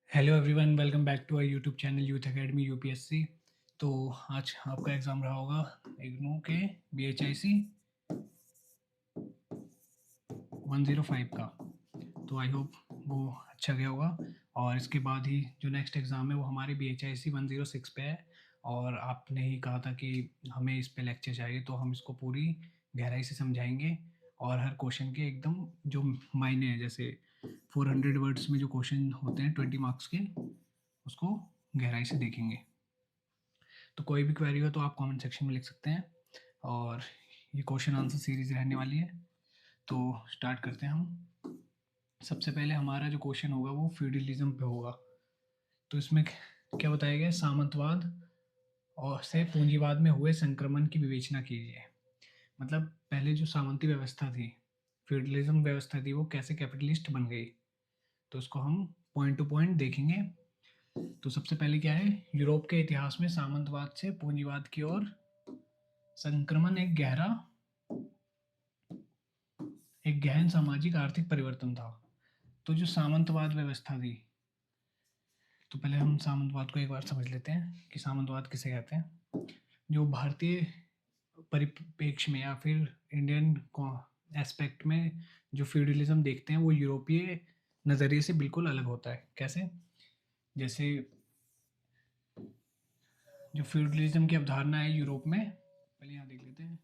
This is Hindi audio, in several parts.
Hello everyone, welcome back to our YouTube channel Youth Academy UPSC. तो आज आपका एग्ज़ाम रहा होगा इग्नू के बीएचआईसी 105 का। तो आई होप वो अच्छा गया होगा। और इसके बाद ही जो नेक्स्ट एग्ज़ाम है वो हमारे बीएचआईसी 106 पे है। और आपने ही कहा था कि हमें इस पे लेक्चर चाहिए, तो हम इसको पूरी गहराई से समझाएंगे और हर क्वेश्चन के एकदम जो मायने हैं, जैसे 400 वर्ड्स में जो क्वेश्चन होते हैं 20 मार्क्स के, उसको गहराई से देखेंगे। तो कोई भी क्वेरी हो तो आप कमेंट सेक्शन में लिख सकते हैं। और ये क्वेश्चन आंसर सीरीज रहने वाली है, तो स्टार्ट करते हैं हम। सबसे पहले हमारा जो क्वेश्चन होगा वो फ्यूडलिज्म पे होगा। तो इसमें क्या बताया गया है, सामंतवाद और से पूंजीवाद में हुए संक्रमण की विवेचना कीजिए। मतलब पहले जो सामंती व्यवस्था थी, फ्यूडलिज्म व्यवस्था थी, वो कैसे कैपिटलिस्ट बन गई। तो इसको हम पॉइंट टू पॉइंट देखेंगे। तो सबसे पहले क्या है, यूरोप के इतिहास में सामंतवाद से पूंजीवाद की ओर संक्रमण एक गहन सामाजिक आर्थिक परिवर्तन था। तो जो सामंतवाद व्यवस्था थी, तो पहले हम सामंतवाद को एक बार समझ लेते हैं कि सामंतवाद किसे कहते हैं। जो भारतीय परिप्रेक्ष्य में या फिर इंडियन एस्पेक्ट में जो फ्यूडलिज्म देखते हैं, वो यूरोपीय नज़रिए से बिल्कुल अलग होता है। कैसे? जैसे जो फ्यूडलिज्म की अवधारणा है यूरोप में, पहले यहाँ देख लेते हैं।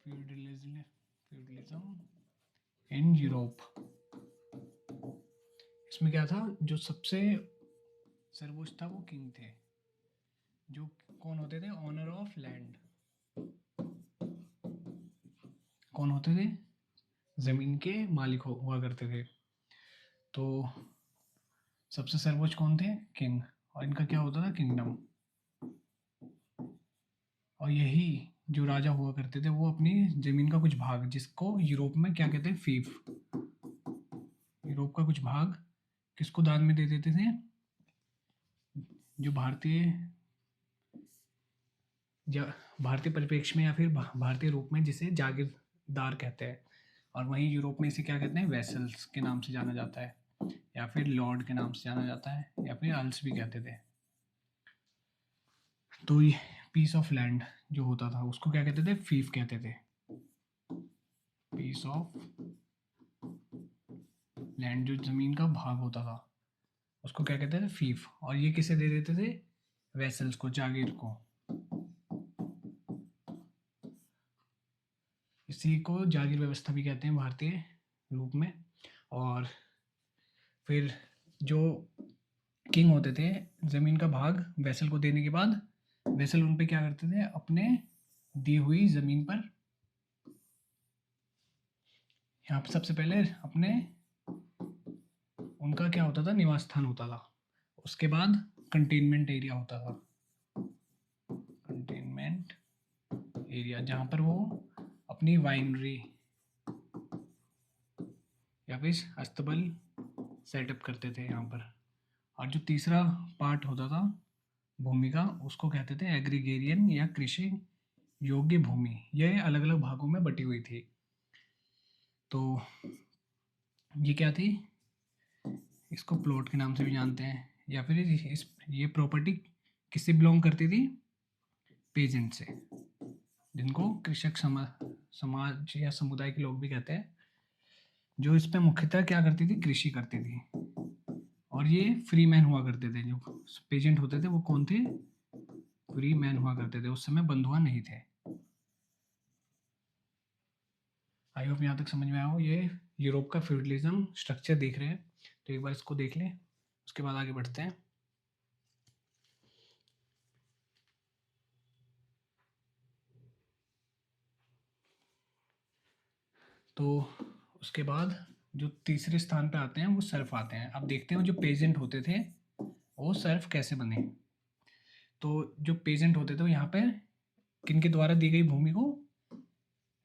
फ्यूडलिज्म इन यूरोप, इसमें क्या था, जो सबसे सर्वोच्च था वो किंग थे। जो कौन होते थे? Owner of land. कौन होते थे? जमीन के मालिक हुआ करते थे। तो सबसे सर्वोच्च कौन थे? किंग। और इनका क्या होता था? किंगडम। और यही जो राजा हुआ करते थे वो अपनी जमीन का कुछ भाग, जिसको यूरोप में क्या कहते हैं? फीफ। यूरोप का कुछ भाग किसको दान में दे देते थे? जो भारतीय परिप्रेक्ष्य में या फिर भारतीय रूप में जिसे जागीरदार कहते हैं। और वहीं यूरोप में इसे क्या कहते हैं? वेसल्स के नाम से जाना जाता है, या फिर लॉर्ड के नाम से जाना जाता है, या फिर अर्ल्स भी कहते थे। तो ये पीस ऑफ लैंड जो होता था उसको क्या कहते थे? फीफ कहते थे। पीस ऑफ लैंड, जो जमीन का भाग होता था, उसको क्या कहते थे? फीफ। और ये किसे दे देते थे? वेसल्स को, जागीर को। इसी को जागीर व्यवस्था भी कहते हैं भारतीय रूप में। और फिर जो किंग होते थे, जमीन का भाग वेसल को देने के बाद वेसल उन पे क्या करते थे? अपने दी हुई जमीन पर, यहाँ पे सबसे पहले अपने उनका क्या होता था? निवास स्थान होता था। उसके बाद कंटेनमेंट एरिया होता था। कंटेनमेंट एरिया, जहाँ पर वो अपनी वाइनरी या फिर अस्तबल सेटअप करते थे यहाँ पर। और जो तीसरा पार्ट होता था भूमि का, उसको कहते थे एग्रीगेरियन या कृषि योग्य भूमि। यह अलग अलग भागों में बटी हुई थी। तो ये क्या थी? इसको प्लॉट के नाम से भी जानते हैं। या फिर ये प्रॉपर्टी किससे बिलोंग करती थी? पेजेंट से, जिनको कृषक समाज या समुदाय के लोग भी कहते हैं। जो इस पे मुख्यतः क्या करती थी? कृषि करती थी। और ये फ्री मैन हुआ करते थे। जो पेजेंट होते थे वो कौन थे? फ्री मैन हुआ करते थे। उस समय बंधुआ नहीं थे। आई होप यहाँ तक समझ में आया हो। ये यूरोप का फ्यूडलिज्म स्ट्रक्चर देख रहे हैं, तो एक बार इसको देख लें, उसके बाद आगे बढ़ते हैं। तो उसके बाद जो तीसरे स्थान पे आते हैं वो सर्फ आते हैं। अब देखते हैं जो पेजेंट होते थे वो सर्फ कैसे बने। तो जो पेजेंट होते थे वो यहाँ पे किन के द्वारा दी गई भूमि को?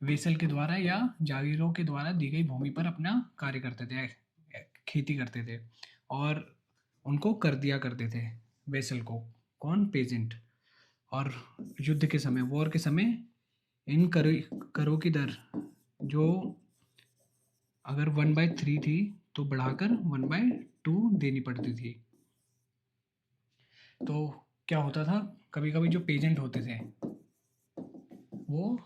वेसल के द्वारा या जागीरों के द्वारा दी गई भूमि पर अपना कार्य करते थे, खेती करते थे। और उनको कर दिया करते थे वेसल को। कौन? पेजेंट। और युद्ध के समय, वॉर के समय, इन करों की दर जो अगर 1/3 थी तो बढ़ाकर 1/2 टू देनी पड़ती थी। तो क्या होता था, कभी कभी जो पेजेंट होते थे वो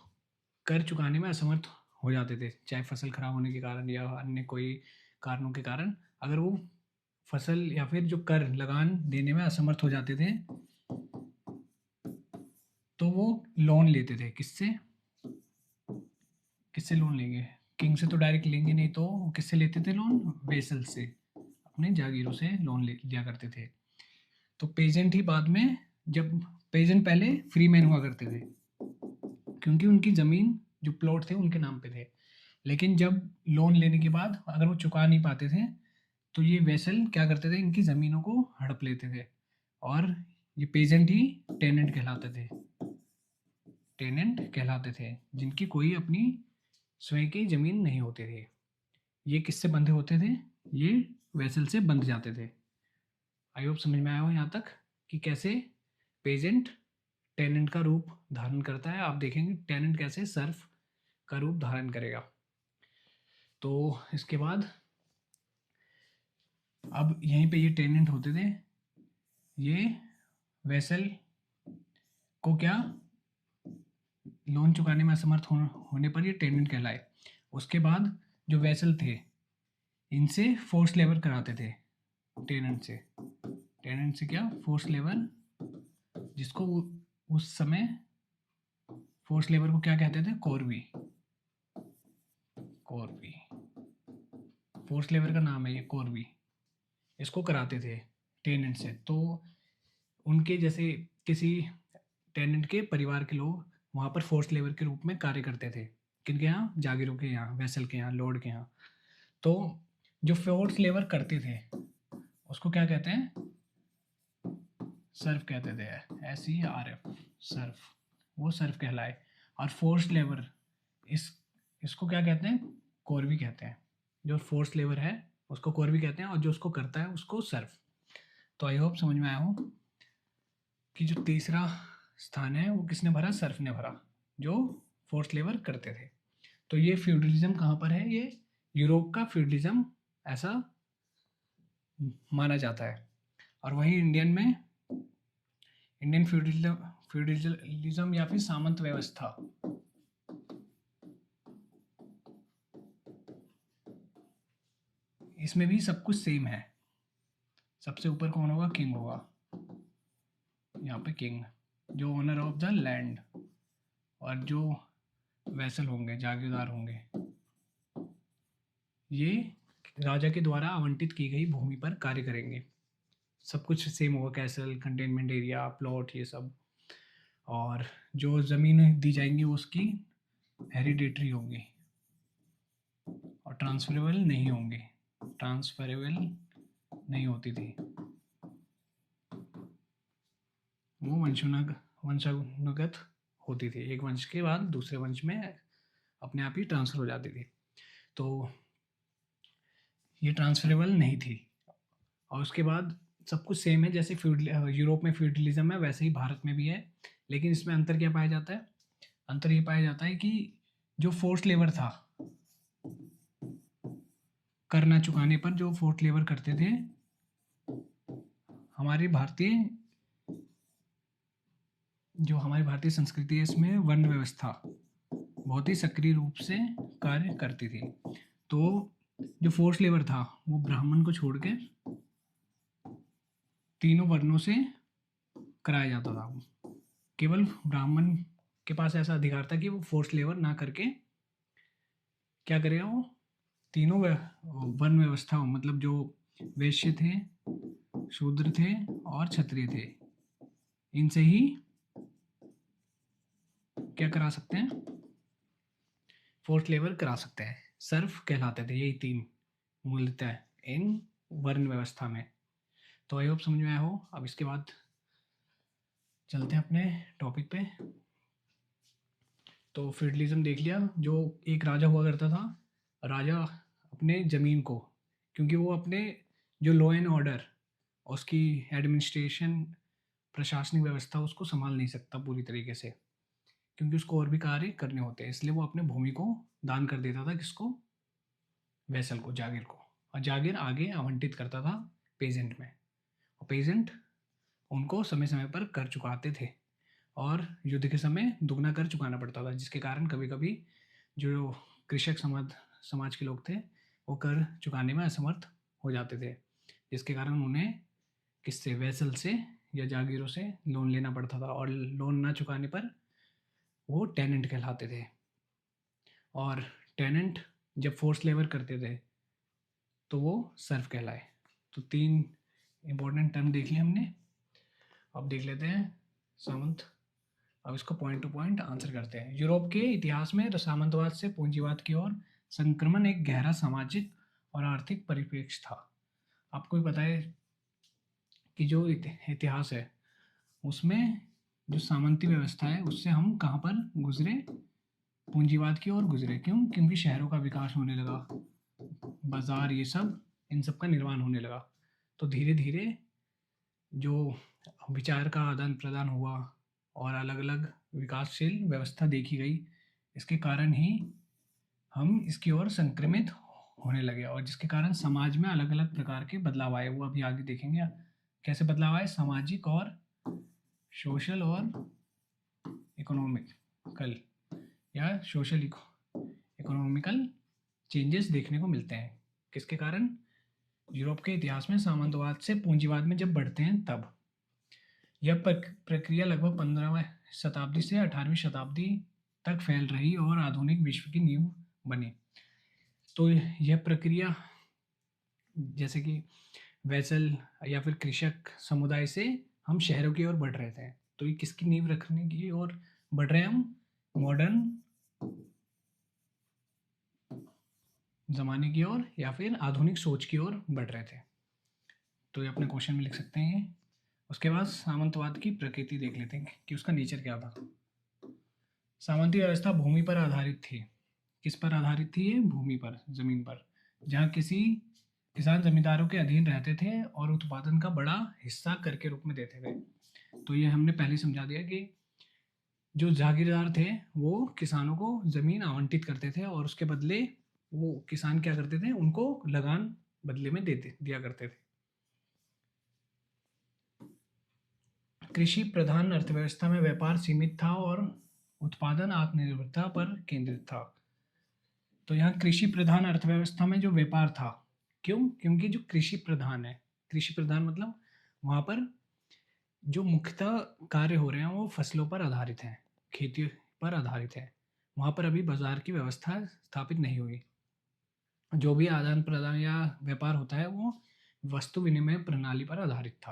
कर चुकाने में असमर्थ हो जाते थे, चाहे फसल खराब होने के कारण या अन्य कोई कारणों के कारण। अगर वो फसल या फिर जो कर लगान देने में असमर्थ हो जाते थे तो वो लोन लेते थे। किससे किससे लोन लेंगे? किंग से तो डायरेक्ट लेंगे नहीं, तो किससे लेते थे लोन? वेसल से, अपने जागीरों से लोन ले लिया करते थे। तो पेजेंट ही बाद में, जब पेजेंट पहले फ्री मैन हुआ करते थे क्योंकि उनकी ज़मीन जो प्लॉट थे उनके नाम पे थे, लेकिन जब लोन लेने के बाद अगर वो चुका नहीं पाते थे तो ये वेसल क्या करते थे, इनकी ज़मीनों को हड़प लेते थे और ये पेजेंट ही टेनेंट कहलाते थे। टेनेंट कहलाते थे जिनकी कोई अपनी स्वयं की ज़मीन नहीं होते थे। ये किससे बंधे होते थे? ये वेसल से बंध जाते थे। आई होप समझ में आया हो यहाँ तक कि कैसे पेजेंट टेनेंट का रूप धारण करता है। आप देखेंगे टेनेंट कैसे सर्फ का रूप धारण करेगा। तो इसके बाद अब यहीं पे ये टेनेंट होते थे, ये वेसल को क्या लोन चुकाने में असमर्थ होने पर ये टेनेंट कहलाए। उसके बाद जो वेसल थे इनसे फोर्स लेबर कराते थे टेनेंट से। टेनेंट से क्या? फोर्स लेबर, जिसको उस समय फोर्स लेबर को क्या कहते थे? कोरवी। कोरवी फोर्स लेबर का नाम है ये, कोरवी। इसको कराते थे टेनेंट से। तो उनके जैसे किसी टेनेंट के परिवार के लोग वहाँ पर फोर्स लेबर के रूप में कार्य करते थे। किनके यहाँ? जागीरों के यहाँ, वेसल के यहाँ, लॉर्ड के यहाँ। तो जो फोर्स लेबर करते थे उसको क्या कहते हैं? सर्फ कहते थे। SERF, Surf. वो सर्फ कहलाए। और फोर्स लेबर इसको क्या कहते हैं? कोरवी कहते हैं। जो फोर्स लेबर है उसको कोरवी कहते हैं और जो उसको करता है उसको सर्फ। तो आई होप समझ में आया हो कि जो तीसरा स्थान है वो किसने भरा? सर्फ ने भरा, जो फोर्स लेबर करते थे। तो ये फ्यूडलिज्म कहाँ पर है? ये यूरोप का फ्यूडलिज्म ऐसा माना जाता है। और वहीं इंडियन फ्यूडलिज्म या फिर सामंत व्यवस्था, इसमें भी सब कुछ सेम है। सबसे ऊपर कौन होगा? किंग होगा। यहाँ पे किंग, जो ओनर ऑफ द लैंड, और जो वैसल होंगे, जागीरदार होंगे, ये राजा के द्वारा आवंटित की गई भूमि पर कार्य करेंगे। सब कुछ सेम होगा, कैसल, कंटेनमेंट एरिया, प्लॉट, ये सब। और जो ज़मीन दी जाएंगी वो उसकी हेरिडेटरी होंगी और ट्रांसफरेबल नहीं होंगी। ट्रांसफरेबल नहीं होती थी, वो वंशानुगत होती थी। एक वंश के बाद दूसरे वंश में अपने आप ही ट्रांसफ़र हो जाती थी। तो ये ट्रांसफरेबल नहीं थी। और उसके बाद सब कुछ सेम है, जैसे यूरोप में फ्यूडलिज्म है वैसे ही भारत में भी है। लेकिन इसमें अंतर क्या पाया जाता है? अंतर ये पाया जाता है कि जो फोर्स लेबर था, कर ना चुकाने पर जो फोर्स लेबर करते थे, हमारी भारतीय संस्कृति है इसमें वर्ण व्यवस्था बहुत ही सक्रिय रूप से कार्य करती थी। तो जो फोर्स लेबर था वो ब्राह्मण को छोड़कर तीनों वर्णों से कराया जाता था। केवल ब्राह्मण के पास ऐसा अधिकार था कि वो फोर्स लेबर ना करके क्या करेगा, वो तीनों वर्ण व्यवस्था, मतलब जो वैश्य थे, शूद्र थे और क्षत्रिय थे, इनसे ही क्या करा सकते हैं? फोर्स लेबर करा सकते हैं। सर्फ कहलाते थे यही तीन मूलतः इन वर्ण व्यवस्था में। तो आई होप समझ में आया हो। अब इसके बाद चलते हैं अपने टॉपिक पे। तो फ्यूडलिज्म देख लिया। जो एक राजा हुआ करता था, राजा अपने ज़मीन को, क्योंकि वो अपने जो लॉ एंड ऑर्डर, उसकी एडमिनिस्ट्रेशन, प्रशासनिक व्यवस्था उसको संभाल नहीं सकता पूरी तरीके से, क्योंकि उसको और भी कार्य करने होते हैं। इसलिए वो अपने भूमि को दान कर देता था। किसको? वेसल को, जागीर को। और जागीर आगे आवंटित करता था पेजेंट में, और पेजेंट उनको समय समय पर कर चुकाते थे और युद्ध के समय दुगना कर चुकाना पड़ता था, जिसके कारण कभी कभी जो कृषक समाज के लोग थे वो कर चुकाने में असमर्थ हो जाते थे, जिसके कारण उन्हें किससे, वैसल से या जागीरों से लोन लेना पड़ता था, और लोन ना चुकाने पर वो टेनेंट कहलाते थे। और टेनेंट जब फोर्स लेबर करते थे तो वो सर्फ कहलाए। तो 3 इंपॉर्टेंट टर्म देख लिए हमने। अब देख लेते हैं सामंत। अब इसको पॉइंट टू पॉइंट आंसर करते हैं। यूरोप के इतिहास में सामंतवाद से पूंजीवाद की ओर संक्रमण एक गहरा सामाजिक और आर्थिक परिप्रेक्ष्य था। आपको भी पता है कि जो इतिहास है उसमें जो सामंती व्यवस्था है उससे हम कहाँ पर गुजरे, पूंजीवाद की ओर गुजरे। क्यों? क्योंकि शहरों का विकास होने लगा, बाजार, ये सब, इन सब का निर्माण होने लगा। तो धीरे धीरे जो विचार का आदान प्रदान हुआ और अलग अलग विकासशील व्यवस्था देखी गई, इसके कारण ही हम इसकी ओर संक्रमित होने लगे, और जिसके कारण समाज में अलग अलग प्रकार के बदलाव आए। वो अभी आगे देखेंगे कैसे बदलाव आए, सामाजिक और सोशल और इकोनॉमिकल या सोशल इकोनॉमिकल चेंजेस देखने को मिलते हैं। किसके कारण? यूरोप के इतिहास में सामंतवाद से पूंजीवाद में जब बढ़ते हैं तब। यह प्रक्रिया लगभग 15वीं शताब्दी से 18वीं शताब्दी तक फैल रही और आधुनिक विश्व की नींव बनी। तो यह प्रक्रिया जैसे कि वैसल या फिर कृषक समुदाय से हम शहरों की ओर बढ़ रहे थे, तो ये किसकी नींव रखने की ओर बढ़ रहे हैं हम? मॉडर्न ज़माने की ओर या फिर आधुनिक सोच की ओर बढ़ रहे थे। तो ये अपने क्वेश्चन में लिख सकते हैं। उसके बाद सामंतवाद की प्रकृति देख लेते हैं कि उसका नेचर क्या था। सामंती व्यवस्था भूमि पर आधारित थी। किस पर आधारित थी ये? भूमि पर, जमीन पर, जहाँ किसी किसान जमींदारों के अधीन रहते थे और उत्पादन का बड़ा हिस्सा कर के रूप में देते थे। तो ये हमने पहले समझा दिया कि जो जागीरदार थे वो किसानों को ज़मीन आवंटित करते थे और उसके बदले वो किसान क्या करते थे, उनको लगान बदले में दिया करते थे। कृषि प्रधान अर्थव्यवस्था में व्यापार सीमित था और उत्पादन आत्मनिर्भरता पर केंद्रित था। तो यहाँ कृषि प्रधान अर्थव्यवस्था में जो व्यापार था, क्यों? क्योंकि जो कृषि प्रधान है, कृषि प्रधान मतलब वहाँ पर जो मुख्यतः कार्य हो रहे हैं वो फसलों पर आधारित हैं, खेती पर आधारित है। वहाँ पर अभी बाजार की व्यवस्था स्थापित नहीं हुई। जो भी आदान प्रदान या व्यापार होता है वो वस्तु विनिमय प्रणाली पर आधारित था।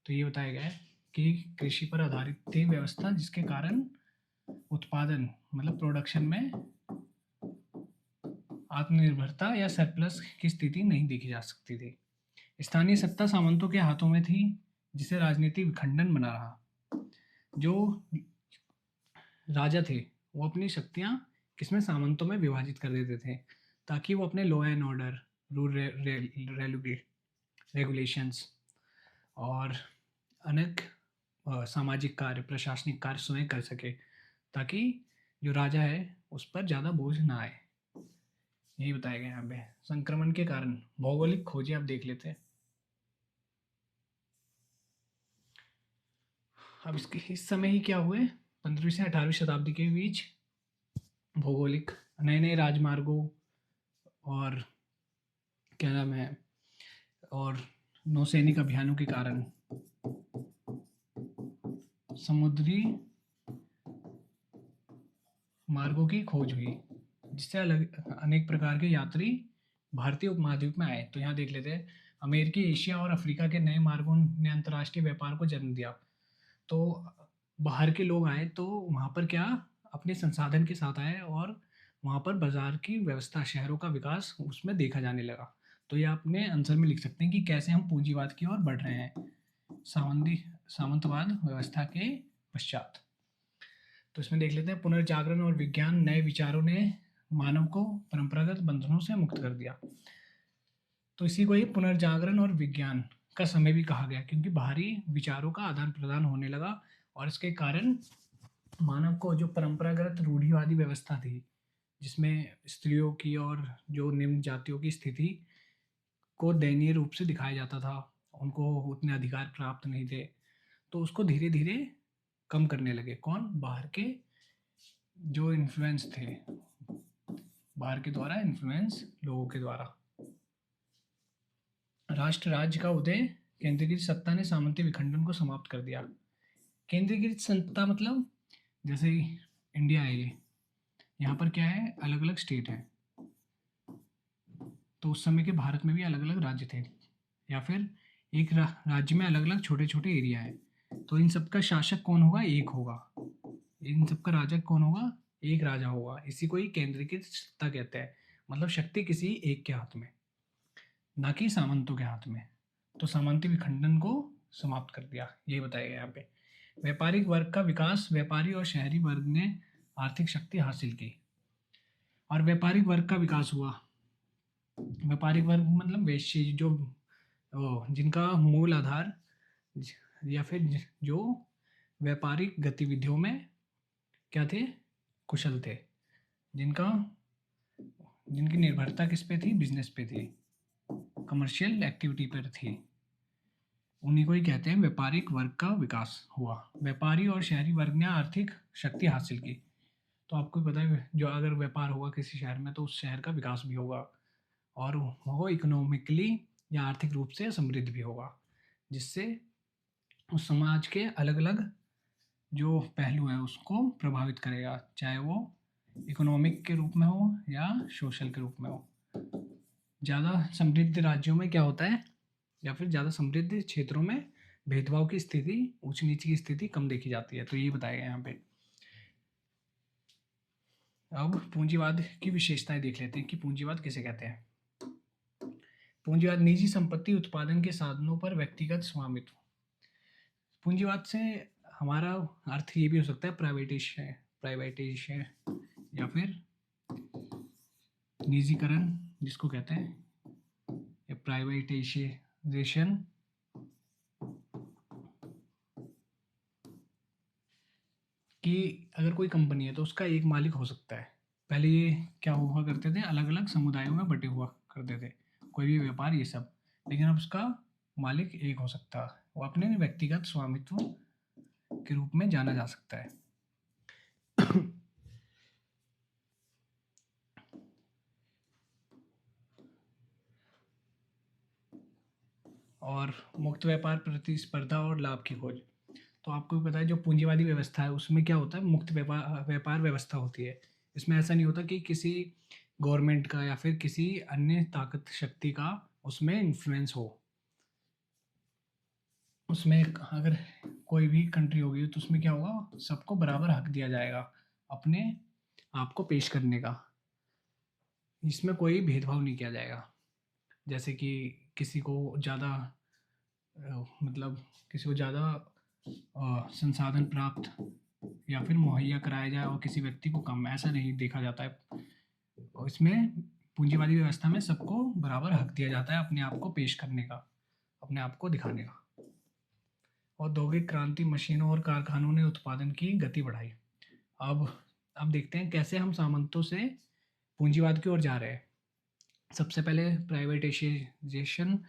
तो ये बताया गया है कि कृषि पर आधारित थी व्यवस्था, जिसके कारण उत्पादन मतलब प्रोडक्शन में आत्मनिर्भरता या सरप्लस की स्थिति नहीं देखी जा सकती थी। स्थानीय सत्ता सामंतों के हाथों में थी, जिसे राजनीतिक विखंडन बना रहा। जो राजा थे वो अपनी शक्तियाँ किसमें? सामंतों में विभाजित कर देते थे, ताकि वो अपने law and order, rule regulations और अनेक सामाजिक कार्य, प्रशासनिक कार्य स्वयं कर सके, ताकि जो राजा है उस पर ज़्यादा बोझ ना आए। यही बताया गया यहाँ पे। संक्रमण के कारण भौगोलिक खोजें आप देख लेते हैं। अब इसके इस समय ही क्या हुए, 15वीं से 18वीं शताब्दी के बीच भौगोलिक नए नए राजमार्गों और क्या नाम है और नौसैनिक अभियानों के कारण समुद्री मार्गों की खोज हुई, जिससे अनेक प्रकार के यात्री भारतीय उपमहाद्वीप में आए। तो यहाँ देख लेते हैं, अमेरिकी, एशिया और अफ्रीका के नए मार्गों ने अंतर्राष्ट्रीय व्यापार को जन्म दिया। तो बाहर के लोग आए तो वहाँ पर क्या, अपने संसाधन के साथ आए और वहाँ पर बाजार की व्यवस्था, शहरों का विकास उसमें देखा जाने लगा। तो ये अपने आंसर में लिख सकते हैं कि कैसे हम पूंजीवाद की ओर बढ़ रहे हैं सामंतवाद व्यवस्था के पश्चात। तो इसमें देख लेते हैं, पुनर्जागरण और विज्ञान, नए विचारों ने मानव को परंपरागत बंधनों से मुक्त कर दिया। तो इसी को ही पुनर्जागरण और विज्ञान का समय भी कहा गया, क्योंकि बाहरी विचारों का आदान प्रदान होने लगा और इसके कारण मानव को जो परंपरागत रूढ़िवादी व्यवस्था थी, जिसमें स्त्रियों की और जो निम्न जातियों की स्थिति को दयनीय रूप से दिखाया जाता था, उनको उतने अधिकार प्राप्त नहीं थे, तो उसको धीरे-धीरे कम करने लगे। कौन? बाहर के जो इन्फ्लुएंस थे, बाहर के द्वारा इन्फ्लुएंस लोगों के द्वारा। राष्ट्र राज्य का उदय, केंद्रीकृत सत्ता ने सामंती विखंडन को समाप्त कर दिया। केंद्रीकृत सत्ता मतलब जैसे इंडिया है ये, यहाँ पर क्या है, अलग अलग स्टेट है, तो उस समय के भारत में भी अलग अलग राज्य थे, या फिर एक राज्य में अलग अलग छोटे छोटे एरिया है, तो इन सबका शासक कौन होगा? एक होगा। इन सबका राजा कौन होगा? एक राजा होगा। इसी को ही केंद्रीकृत सत्ता कहते हैं, मतलब शक्ति किसी एक के हाथ में, ना कि सामंतों के हाथ में। तो सामंती विखंडन को समाप्त कर दिया, ये बताया गया यहाँ पे। व्यापारिक वर्ग का विकास, व्यापारी और शहरी वर्ग ने आर्थिक शक्ति हासिल की और व्यापारिक वर्ग का विकास हुआ। व्यापारिक वर्ग मतलब वैश्य, जो जिनका मूल आधार या फिर जो व्यापारिक गतिविधियों में क्या थे? कुशल थे, जिनकी निर्भरता किस पे थी? बिजनेस पे थी, कमर्शियल एक्टिविटी पर थी। उन्हीं को ही कहते हैं व्यापारिक वर्ग का विकास हुआ। व्यापारी और शहरी वर्ग ने आर्थिक शक्ति हासिल की। तो आपको पता है, जो अगर व्यापार होगा किसी शहर में तो उस शहर का विकास भी होगा, और वो इकोनॉमिकली या आर्थिक रूप से समृद्ध भी होगा, जिससे उस समाज के अलग अलग जो पहलू हैं उसको प्रभावित करेगा, चाहे वो इकोनॉमिक के रूप में हो या सोशल के रूप में हो। ज़्यादा समृद्ध राज्यों में क्या होता है, या फिर ज़्यादा समृद्ध क्षेत्रों में भेदभाव की स्थिति, ऊंच नीच की स्थिति कम देखी जाती है। तो ये बताया गया यहाँ पे। अब पूंजीवाद की विशेषताएं देख लेते हैं कि पूंजीवाद किसे कहते हैं। पूंजीवाद निजी संपत्ति उत्पादन के साधनों पर व्यक्तिगत स्वामित्व। पूंजीवाद से हमारा अर्थ ये भी हो सकता है प्राइवेटाइजेशन या फिर निजीकरण जिसको कहते हैं, या प्राइवेटाइजेशन। कि अगर कोई कंपनी है तो उसका एक मालिक हो सकता है। पहले ये क्या हुआ करते थे, अलग अलग समुदायों में बटे हुआ करते थे कोई भी व्यापार ये सब, लेकिन अब उसका मालिक एक हो सकता है, वो अपने व्यक्तिगत स्वामित्व के रूप में जाना जा सकता है। और मुक्त व्यापार, प्रतिस्पर्धा और लाभ की खोज। तो आपको भी पता है जो पूंजीवादी व्यवस्था है उसमें क्या होता है, मुक्त व्यापार व्यवस्था होती है। इसमें ऐसा नहीं होता कि किसी गवर्नमेंट का या फिर किसी अन्य ताकत शक्ति का उसमें इन्फ्लुएंस हो। उसमें अगर कोई भी कंट्री होगी तो उसमें क्या होगा, सबको बराबर हक दिया जाएगा अपने आप को पेश करने का। इसमें कोई भेदभाव नहीं किया जाएगा, जैसे कि किसी को ज़्यादा मतलब किसी को ज़्यादा संसाधन प्राप्त या फिर मुहैया कराया जाए और किसी व्यक्ति को कम, ऐसा नहीं देखा जाता है। और इसमें पूंजीवादी व्यवस्था में सबको बराबर हक दिया जाता है अपने आप को पेश करने का, अपने आप को दिखाने का। औद्योगिक क्रांति, मशीनों और कारखानों ने उत्पादन की गति बढ़ाई। अब देखते हैं कैसे हम सामंतों से पूंजीवाद की ओर जा रहे हैं। सबसे पहले प्राइवेटाइजेशन,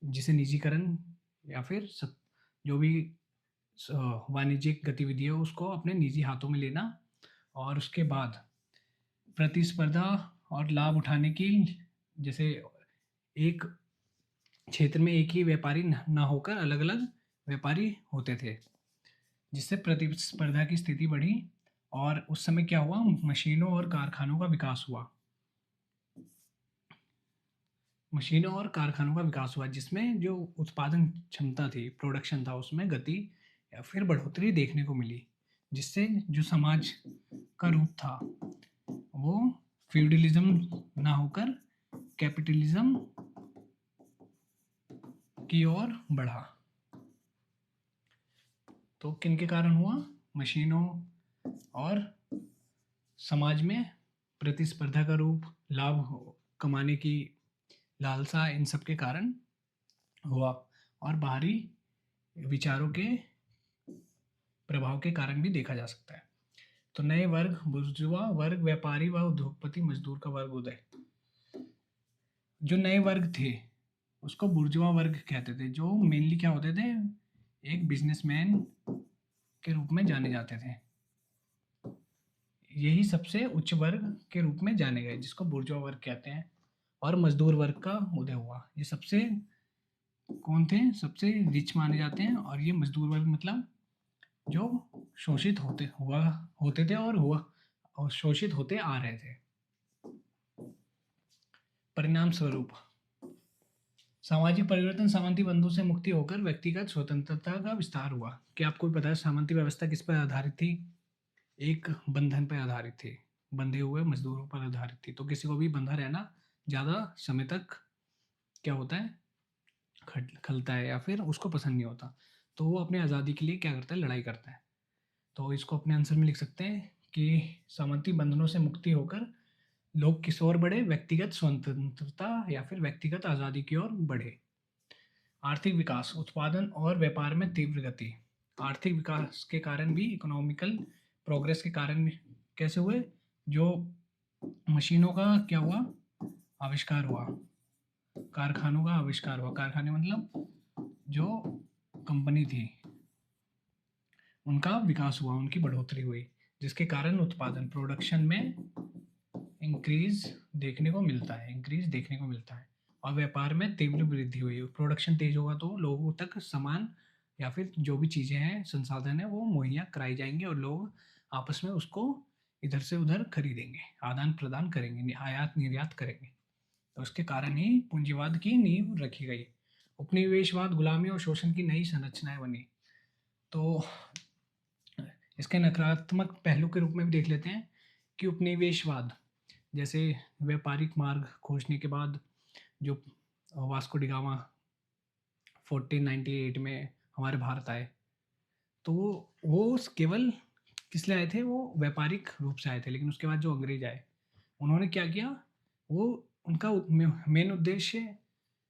जिसे निजीकरण या फिर जो भी वाणिज्यिक गतिविधि है उसको अपने निजी हाथों में लेना, और उसके बाद प्रतिस्पर्धा और लाभ उठाने की, जैसे एक क्षेत्र में एक ही व्यापारी ना होकर अलग अलग व्यापारी होते थे, जिससे प्रतिस्पर्धा की स्थिति बढ़ी। और उस समय क्या हुआ, मशीनों और कारखानों का विकास हुआ। मशीनों और कारखानों का विकास हुआ जिसमें जो उत्पादन क्षमता थी, प्रोडक्शन था, उसमें गति या फिर बढ़ोतरी देखने को मिली, जिससे जो समाज का रूप था वो फ्यूडलिज्म ना होकर कैपिटलिज्म की ओर बढ़ा। तो किन के कारण हुआ, मशीनों और समाज में प्रतिस्पर्धा का रूप, लाभ कमाने की लालसा, इन सब के कारण हुआ, और बाहरी विचारों के प्रभाव के कारण भी देखा जा सकता है। तो नए वर्ग, बुर्जुआ वर्ग, व्यापारी व उद्योगपति, मजदूर का वर्ग उदय। जो नए वर्ग थे उसको बुर्जुआ वर्ग कहते थे, जो मेनली क्या होते थे, एक बिजनेसमैन के रूप में जाने जाते थे। यही सबसे उच्च वर्ग के रूप में जाने गए, जिसको बुर्जुआ वर्ग कहते हैं। और मजदूर वर्ग का उदय हुआ। ये सबसे कौन थे, सबसे रिच माने जाते हैं। और ये मजदूर वर्ग मतलब जो शोषित होते थे और शोषित होते आ रहे थे। परिणाम स्वरूप सामाजिक परिवर्तन, सामंती बंधु से मुक्ति होकर व्यक्तिगत स्वतंत्रता का विस्तार हुआ। क्या आपको भी पता है सामंती व्यवस्था किस पर आधारित थी? एक बंधन पर आधारित थी, बंधे हुए मजदूरों पर आधारित थी। तो किसी को भी बंधा रहना ज़्यादा समय तक क्या होता है, खलता है या फिर उसको पसंद नहीं होता, तो वो अपने आज़ादी के लिए क्या करता है, लड़ाई करता है। तो इसको अपने आंसर में लिख सकते हैं कि सामंती बंधनों से मुक्ति होकर लोग किस ओर बढ़े, व्यक्तिगत स्वतंत्रता या फिर व्यक्तिगत आज़ादी की ओर बढ़े। आर्थिक विकास, उत्पादन और व्यापार में तीव्र गति। आर्थिक विकास के कारण भी, इकोनॉमिकल प्रोग्रेस के कारण भी कैसे हुए, जो मशीनों का क्या हुआ, आविष्कार हुआ, कारखानों का आविष्कार हुआ। कारखाने मतलब जो कंपनी थी उनका विकास हुआ, उनकी बढ़ोतरी हुई, जिसके कारण उत्पादन, प्रोडक्शन में इंक्रीज देखने को मिलता है। और व्यापार में तीव्र वृद्धि हुई। प्रोडक्शन तेज होगा तो लोगों तक सामान या फिर जो भी चीज़ें हैं, संसाधन है, वो मुहैया कराई जाएंगे और लोग आपस में उसको इधर से उधर खरीदेंगे, आदान प्रदान करेंगे, आयात निर्यात करेंगे। तो उसके कारण ही पूंजीवाद की नींव रखी गई। उपनिवेशवाद, गुलामी और शोषण की नई संरचनाएं बनी। तो इसके नकारात्मक पहलू के रूप में भी देख लेते हैं कि उपनिवेशवाद, जैसे व्यापारिक मार्ग खोजने के बाद जो वास्को डी गामा 1498 में हमारे भारत आए, तो वो केवल किस लिए आए थे, वो व्यापारिक रूप से आए थे। लेकिन उसके बाद जो अंग्रेज आए, उन्होंने क्या किया, वो उनका मेन उद्देश्य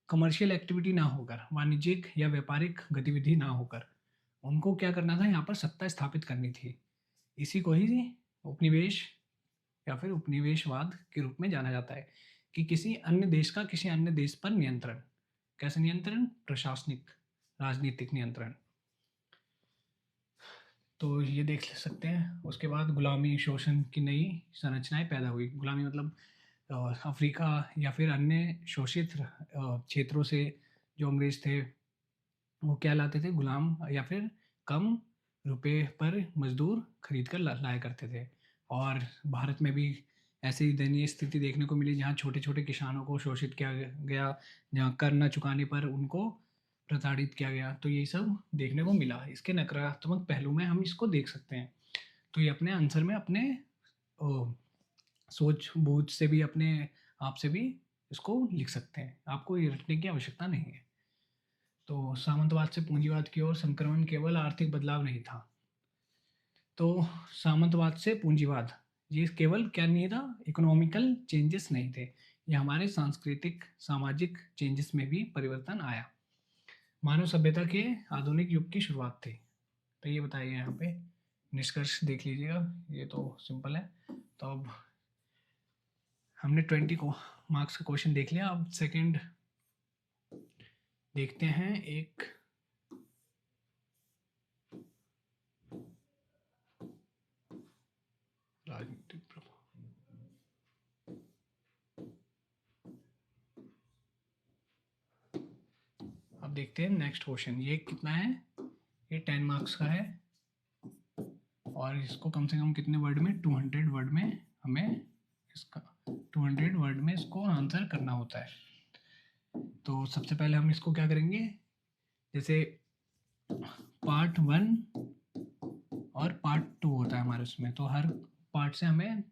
कमर्शियल एक्टिविटी ना होकर, वाणिज्यिक या व्यापारिक गतिविधि ना होकर, उनको क्या करना था, यहाँ पर सत्ता स्थापित करनी थी। इसी को ही उपनिवेश या फिर उपनिवेशवाद के रूप में जाना जाता है, कि किसी अन्य देश का किसी अन्य देश पर नियंत्रण। कैसे नियंत्रण? प्रशासनिक, राजनीतिक नियंत्रण। तो ये देख सकते हैं। उसके बाद गुलामी, शोषण की नई संरचनाएं पैदा हुई। गुलामी मतलब अफ्रीका या फिर अन्य शोषित क्षेत्रों से जो अंग्रेज थे वो क्या लाते थे, गुलाम या फिर कम रुपए पर मजदूर खरीद कर लाया करते थे। और भारत में भी ऐसी ही दयनीय स्थिति देखने को मिली, जहाँ छोटे छोटे किसानों को शोषित किया गया, जहाँ कर न चुकाने पर उनको प्रताड़ित किया गया। तो ये सब देखने को मिला। इसके नकारात्मक पहलू में हम इसको देख सकते हैं। तो ये अपने आंसर में अपने सोच बूझ से भी, अपने आप से भी इसको लिख सकते हैं। आपको ये रटने की आवश्यकता नहीं है। तो सामंतवाद से पूंजीवाद की ओर संक्रमण केवल आर्थिक बदलाव नहीं था। तो सामंतवाद से पूंजीवाद, ये केवल क्या नहीं था, इकोनॉमिकल चेंजेस नहीं थे, ये हमारे सांस्कृतिक सामाजिक चेंजेस में भी परिवर्तन आया। मानव सभ्यता के आधुनिक युग की शुरुआत थी। तो ये बताइए यहाँ पे, निष्कर्ष देख लीजिएगा, ये तो सिंपल है। तो अब हमने 20 को मार्क्स का क्वेश्चन देख लिया। अब सेकंड देखते हैं। एक राजनीतिक प्रभाव, अब देखते हैं नेक्स्ट क्वेश्चन। ये कितना है, ये 10 मार्क्स का है और इसको कम से कम कितने वर्ड में, 200 वर्ड में हमें इसका 200 वर्ड में इसको आंसर करना होता है। तो सबसे पहले हम इसको क्या करेंगे, जैसे पार्ट 1 और पार्ट 2 होता है हमारे उसमें, तो हर पार्ट से हमें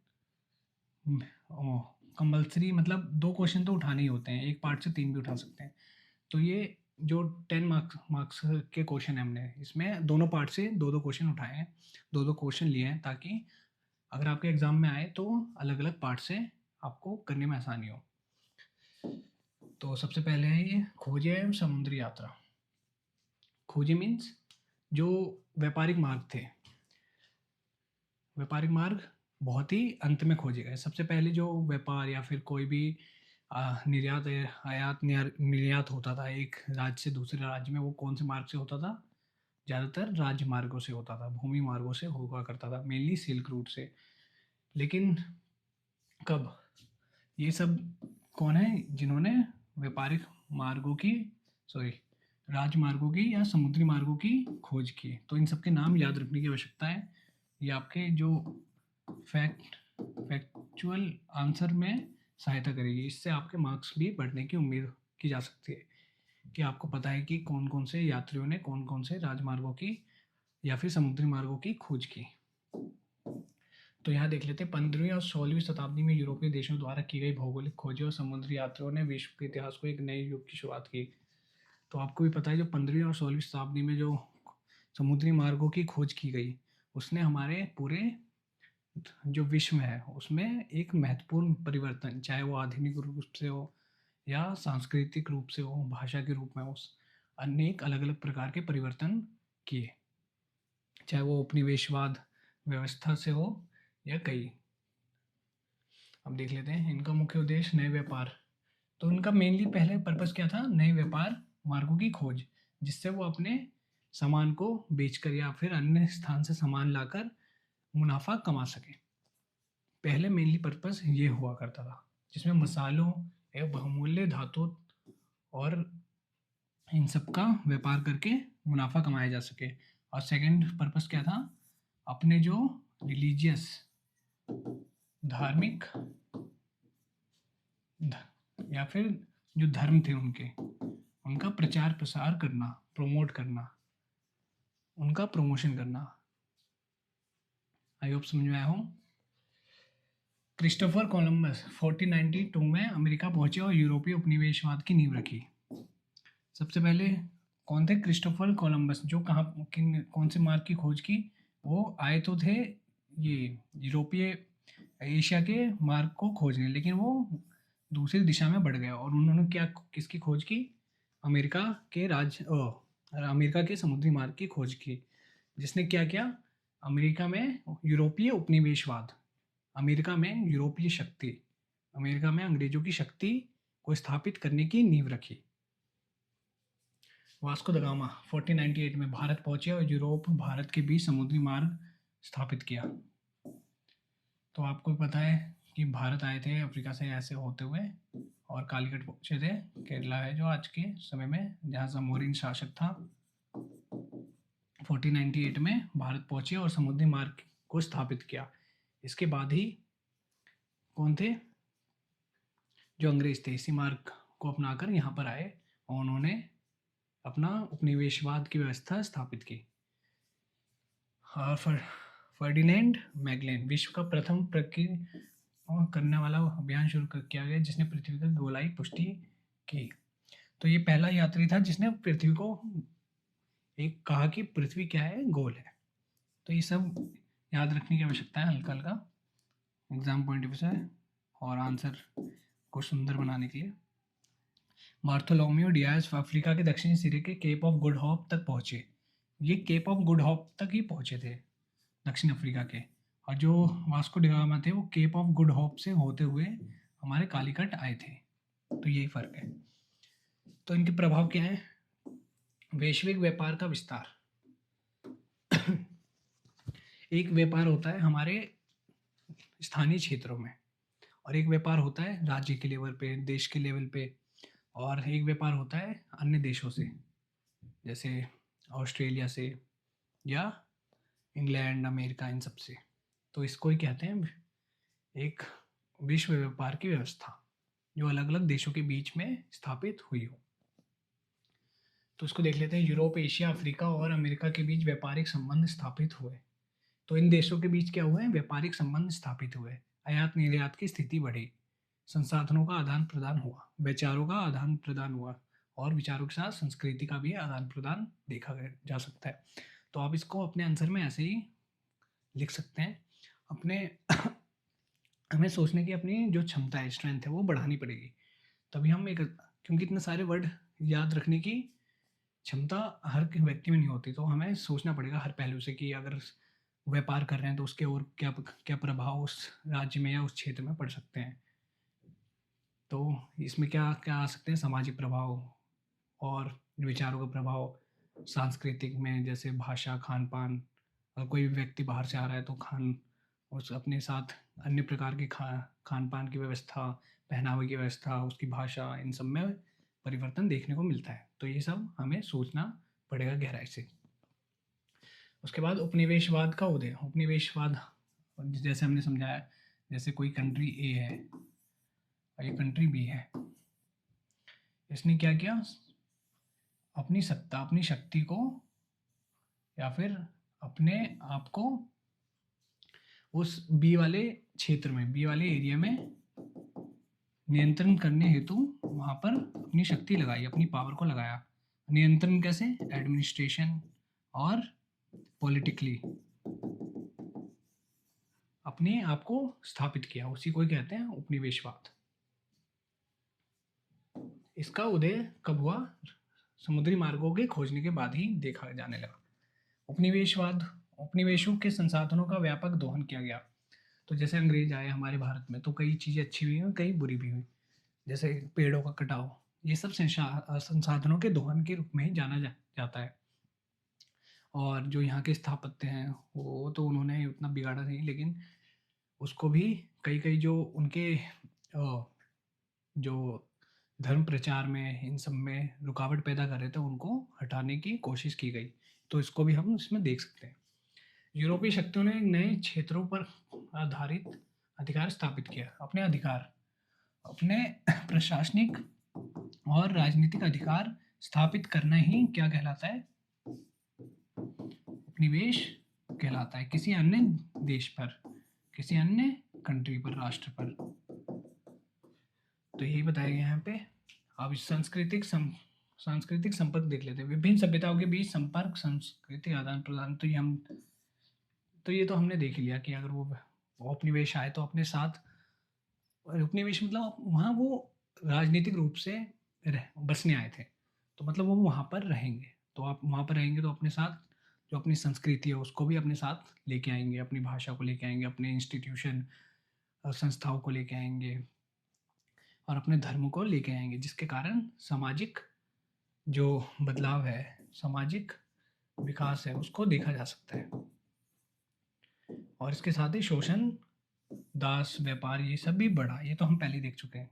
कंपल्सरी मतलब 2 क्वेश्चन तो उठाने ही होते हैं, एक पार्ट से 3 भी उठा सकते हैं। तो ये जो 10 मार्क्स के क्वेश्चन है, हमने इसमें दोनों पार्ट से 2-2 क्वेश्चन उठाए हैं, 2-2 क्वेश्चन लिए हैं, ताकि अगर आपके एग्जाम में आए तो अलग अलग पार्ट से आपको करने में आसानी हो। तो सबसे पहले है ये खोजे एवं समुद्री यात्रा। खोजे मीन्स जो व्यापारिक मार्ग थे, व्यापारिक मार्ग बहुत ही अंत में खोजे गए। सबसे पहले जो व्यापार या फिर कोई भी निर्यात आयात निर्यात होता था एक राज्य से दूसरे राज्य में, वो कौन से मार्ग से होता था? ज़्यादातर राजमार्गों से होता था, भूमि मार्गों से हुआ करता था, मेनली सिल्क रूट से। लेकिन कब ये सब कौन है जिन्होंने व्यापारिक मार्गों की, सॉरी, राजमार्गों की या समुद्री मार्गों की खोज की? तो इन सबके नाम याद रखने की आवश्यकता है। ये आपके जो फैक्चुअल आंसर में सहायता करेगी। इससे आपके मार्क्स भी बढ़ने की उम्मीद की जा सकती है कि आपको पता है कि कौन कौन से यात्रियों ने कौन कौन से राजमार्गों की या फिर समुद्री मार्गों की खोज की। तो यहाँ देख लेते हैं, 15वीं और 16वीं शताब्दी में यूरोपीय देशों द्वारा की गई भौगोलिक खोजें और समुद्री यात्रियों ने विश्व के इतिहास को एक नए युग की शुरुआत की। तो आपको भी पता है, जो 15वीं और 16वीं शताब्दी में जो समुद्री मार्गों की खोज की गई, उसने हमारे पूरे जो विश्व है उसमें एक महत्वपूर्ण परिवर्तन, चाहे वो आधुनिक रूप से हो या सांस्कृतिक रूप से हो, भाषा के रूप में हो, अनेक अलग अलग प्रकार के परिवर्तन किए, चाहे वो उपनिवेशवाद व्यवस्था से हो या कई। अब देख लेते हैं इनका मुख्य उद्देश्य नए व्यापार। तो उनका मेनली पहले पर्पस क्या था? नए व्यापार मार्गों की खोज, जिससे वो अपने सामान को बेचकर या फिर अन्य स्थान से सामान लाकर मुनाफा कमा सके। पहले मेनली पर्पस ये हुआ करता था, जिसमें मसालों एवं बहुमूल्य धातु और इन सब का व्यापार करके मुनाफा कमाया जा सके। और सेकंड पर्पस क्या था? अपने जो रिलीजियस धार्मिक या फिर जो धर्म थे उनके, उनका प्रचार प्रसार करना, प्रमोट करना, उनका प्रमोशन करना। आई होप समझ में आया हो। क्रिस्टोफर कोलंबस 1492 में अमेरिका पहुंचे और यूरोपीय उपनिवेशवाद की नींव रखी। सबसे पहले कौन थे? क्रिस्टोफर कोलंबस, जो कौन से मार्ग की खोज की? वो आए तो थे ये यूरोपीय एशिया के मार्ग को खोजने, लेकिन वो दूसरी दिशा में बढ़ गया और उन्होंने किसकी खोज की? अमेरिका के समुद्री मार्ग की खोज की। जिसने क्या किया? अमेरिका में यूरोपीय उपनिवेशवाद, अमेरिका में यूरोपीय शक्ति, अमेरिका में अंग्रेजों की शक्ति को स्थापित करने की नींव रखी। वास्को द गामा 1498 में भारत पहुंचे और यूरोप भारत के बीच समुद्री मार्ग स्थापित किया। तो आपको पता है कि भारत आए थे अफ्रीका से ऐसे होते हुए और कालीकट पहुंचे थे, केरला है जो आज के समय में, जहाँ समोरिन शासक था। 1498 में भारत पहुंचे और समुद्री मार्ग को स्थापित किया। इसके बाद ही कौन थे? जो अंग्रेज थे इसी मार्ग को अपनाकर यहाँ पर आए और उन्होंने अपना उपनिवेशवाद की व्यवस्था स्थापित की। और फर्डिनेंड मैगलेन विश्व का प्रथम करने वाला अभियान शुरू किया गया, जिसने पृथ्वी की गोलाई पुष्टि की। तो ये पहला यात्री था जिसने पृथ्वी को एक कहा कि पृथ्वी क्या है? गोल है। तो ये सब याद रखने की आवश्यकता है हल्का हल्का एग्जाम पॉइंट ऑफ व्यू से और आंसर को सुंदर बनाने के लिए। बार्थोलोम्यू डियाज अफ्रीका के दक्षिणी सिरे के केप ऑफ गुड होप तक पहुंचे। ये केप ऑफ गुड होप तक ही पहुंचे थे दक्षिण अफ्रीका के, और जो वास्को डी गामा थे वो केप ऑफ गुड होप से होते हुए हमारे कालीकट आए थे। तो यही फर्क है। तो इनके प्रभाव क्या है? वैश्विक व्यापार का विस्तार। एक व्यापार होता है हमारे स्थानीय क्षेत्रों में और एक व्यापार होता है राज्य के लेवल पे, देश के लेवल पे, और एक व्यापार होता है अन्य देशों से, जैसे ऑस्ट्रेलिया से या इंग्लैंड, अमेरिका, इन सब से। तो इसको ही कहते हैं एक विश्व व्यापार की व्यवस्था, जो अलग अलग देशों के बीच में स्थापित हुई हो। तो इसको देख लेते हैं। यूरोप, एशिया, अफ्रीका और अमेरिका के बीच व्यापारिक संबंध स्थापित हुए। तो इन देशों के बीच क्या हुए? व्यापारिक संबंध स्थापित हुए। आयात निर्यात की स्थिति बढ़ी, संसाधनों का आदान प्रदान हुआ, विचारों का आदान प्रदान हुआ, और विचारों के साथ संस्कृति का भी आदान प्रदान देखा जा सकता है। तो आप इसको अपने आंसर में ऐसे ही लिख सकते हैं। अपने हमें सोचने की अपनी जो क्षमता है, स्ट्रेंथ है, वो बढ़ानी पड़ेगी, तभी हम क्योंकि इतने सारे वर्ड याद रखने की क्षमता हर व्यक्ति में नहीं होती, तो हमें सोचना पड़ेगा हर पहलू से कि अगर व्यापार कर रहे हैं तो उसके और क्या क्या प्रभाव उस राज्य में या उस क्षेत्र में पड़ सकते हैं। तो इसमें क्या क्या आ सकते हैं, सामाजिक प्रभाव और विचारों का प्रभाव, सांस्कृतिक में जैसे भाषा, खान-पान। कोई व्यक्ति बाहर से आ रहा है तो उस अपने साथ अन्य प्रकार के खान-पान की व्यवस्था, पहनावे की व्यवस्था, उसकी भाषा, इन सब में परिवर्तन देखने को मिलता है। तो ये सब हमें सोचना पड़ेगा गहराई से। उसके बाद उपनिवेशवाद का उदय। उपनिवेशवाद जैसे हमने समझाया, जैसे कोई कंट्री ए है और ये कंट्री बी है। इसने क्या किया, अपनी सत्ता, अपनी शक्ति को या फिर अपने आप को उस बी वाले क्षेत्र में, बी वाले एरिया में नियंत्रण करने हेतु वहाँ पर अपनी शक्ति लगाई, अपनी पावर को लगाया। नियंत्रण कैसे? एडमिनिस्ट्रेशन और पॉलिटिकली अपने आप को स्थापित किया, उसी को कहते हैं उपनिवेशवाद। इसका उदय कब हुआ? समुद्री मार्गों के खोजने के बाद ही देखा जाने लगा। उपनिवेशवाद, उपनिवेशों के संसाधनों का व्यापक दोहन किया गया। तो जैसे अंग्रेज आए हमारे भारत में तो कई चीज़ें अच्छी भी हुई, कई बुरी भी हुई। जैसे पेड़ों का कटाव, ये सब संसाधनों के दोहन के रूप में ही जाना जाता है। और जो यहाँ के स्थापत्य हैं वो तो उन्होंने उतना बिगाड़ा नहीं, लेकिन उसको भी कई कई जो उनके जो धर्म प्रचार में, इन सब में रुकावट पैदा कर रहे थे, उनको हटाने की कोशिश की गई। तो इसको भी हम इसमें देख सकते हैं। यूरोपीय शक्तियों ने नए क्षेत्रों पर आधारित अधिकार स्थापित किया। अपने अधिकार, अपने प्रशासनिक और राजनीतिक अधिकार स्थापित करना ही क्या कहलाता है? उपनिवेश कहलाता है। किसी अन्य देश पर, किसी अन्य कंट्री पर, राष्ट्र पर। तो यही बताया गया यहाँ पे। अब सांस्कृतिक संपर्क देख लेते हैं। विभिन्न सभ्यताओं के बीच संपर्क, सांस्कृतिक आदान प्रदान। तो ये तो हमने देख लिया कि अगर वो उपनिवेश आए तो अपने साथ, उपनिवेश मतलब वहाँ वो राजनीतिक रूप से बसने आए थे, तो मतलब वो वहाँ पर रहेंगे। तो आप वहाँ पर रहेंगे तो अपने साथ जो अपनी संस्कृति है उसको भी अपने साथ लेके आएंगे, अपनी भाषा को लेके आएंगे, अपने इंस्टीट्यूशन और संस्थाओं को लेके आएंगे और अपने धर्म को लेके आएंगे, जिसके कारण सामाजिक जो बदलाव है, सामाजिक विकास है, उसको देखा जा सकता है। और इसके साथ ही शोषण, दास व्यापार, ये सब भी बढ़ा। ये तो हम पहले ही देख चुके हैं।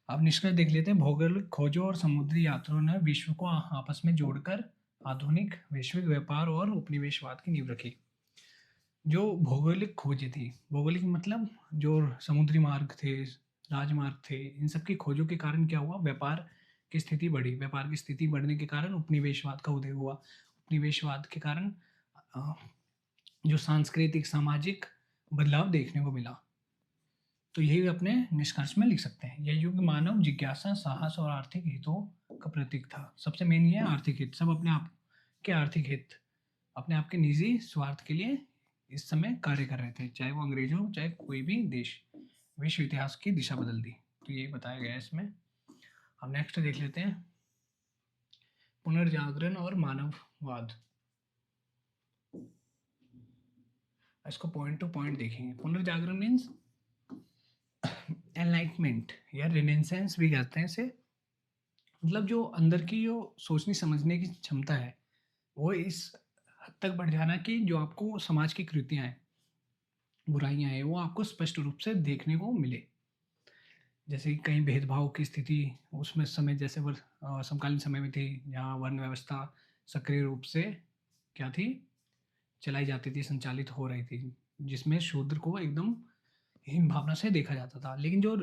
अब निष्कर्ष देख लेते हैं। भौगोलिक खोजों और समुद्री यात्रियों ने विश्व को आपस में जोड़कर आधुनिक वैश्विक व्यापार और उपनिवेशवाद की नींव रखी। जो भौगोलिक खोजें थी, भौगोलिक मतलब जो समुद्री मार्ग थे, राजमार्ग थे, इन सब की खोजों के कारण क्या हुआ? व्यापार की स्थिति बढ़ी। व्यापार की स्थिति बढ़ने के कारण उपनिवेशवाद का उदय हुआ। उपनिवेशवाद के कारण जो सांस्कृतिक, सामाजिक बदलाव देखने को मिला। तो यही अपने निष्कर्ष में लिख सकते हैं। यह युग मानव जिज्ञासा, साहस और आर्थिक हितों का प्रतीक था। सबसे मेन ये आर्थिक हित, सब अपने आप के आर्थिक हित, अपने आप के निजी स्वार्थ के लिए इस समय कार्य कर रहे थे, चाहे वो अंग्रेज हो, चाहे कोई भी देश। विश्व इतिहास की दिशा बदल दी। तो ये बताया गया है इसमें। हम नेक्स्ट देख लेते हैं, पुनर्जागरण और मानववाद। इसको पॉइंट टू पॉइंट देखेंगे। पुनर्जागरण मीन्स एनलाइटमेंट या रिनेसेंस भी कहते हैं इसे। मतलब जो अंदर की जो सोचने समझने की क्षमता है, वो इस हद तक बढ़ जाना कि जो आपको समाज की कृतियाँ हैं, बुराइयाँ हैं, वो आपको स्पष्ट रूप से देखने को मिले। जैसे कि कहीं भेदभाव की स्थिति उसमें समय, जैसे समकालीन समय में थी, जहाँ वर्ण व्यवस्था सक्रिय रूप से क्या थी? चलाई जाती थी, संचालित हो रही थी, जिसमें शूद्र को एकदम हीन भावना से देखा जाता था। लेकिन जो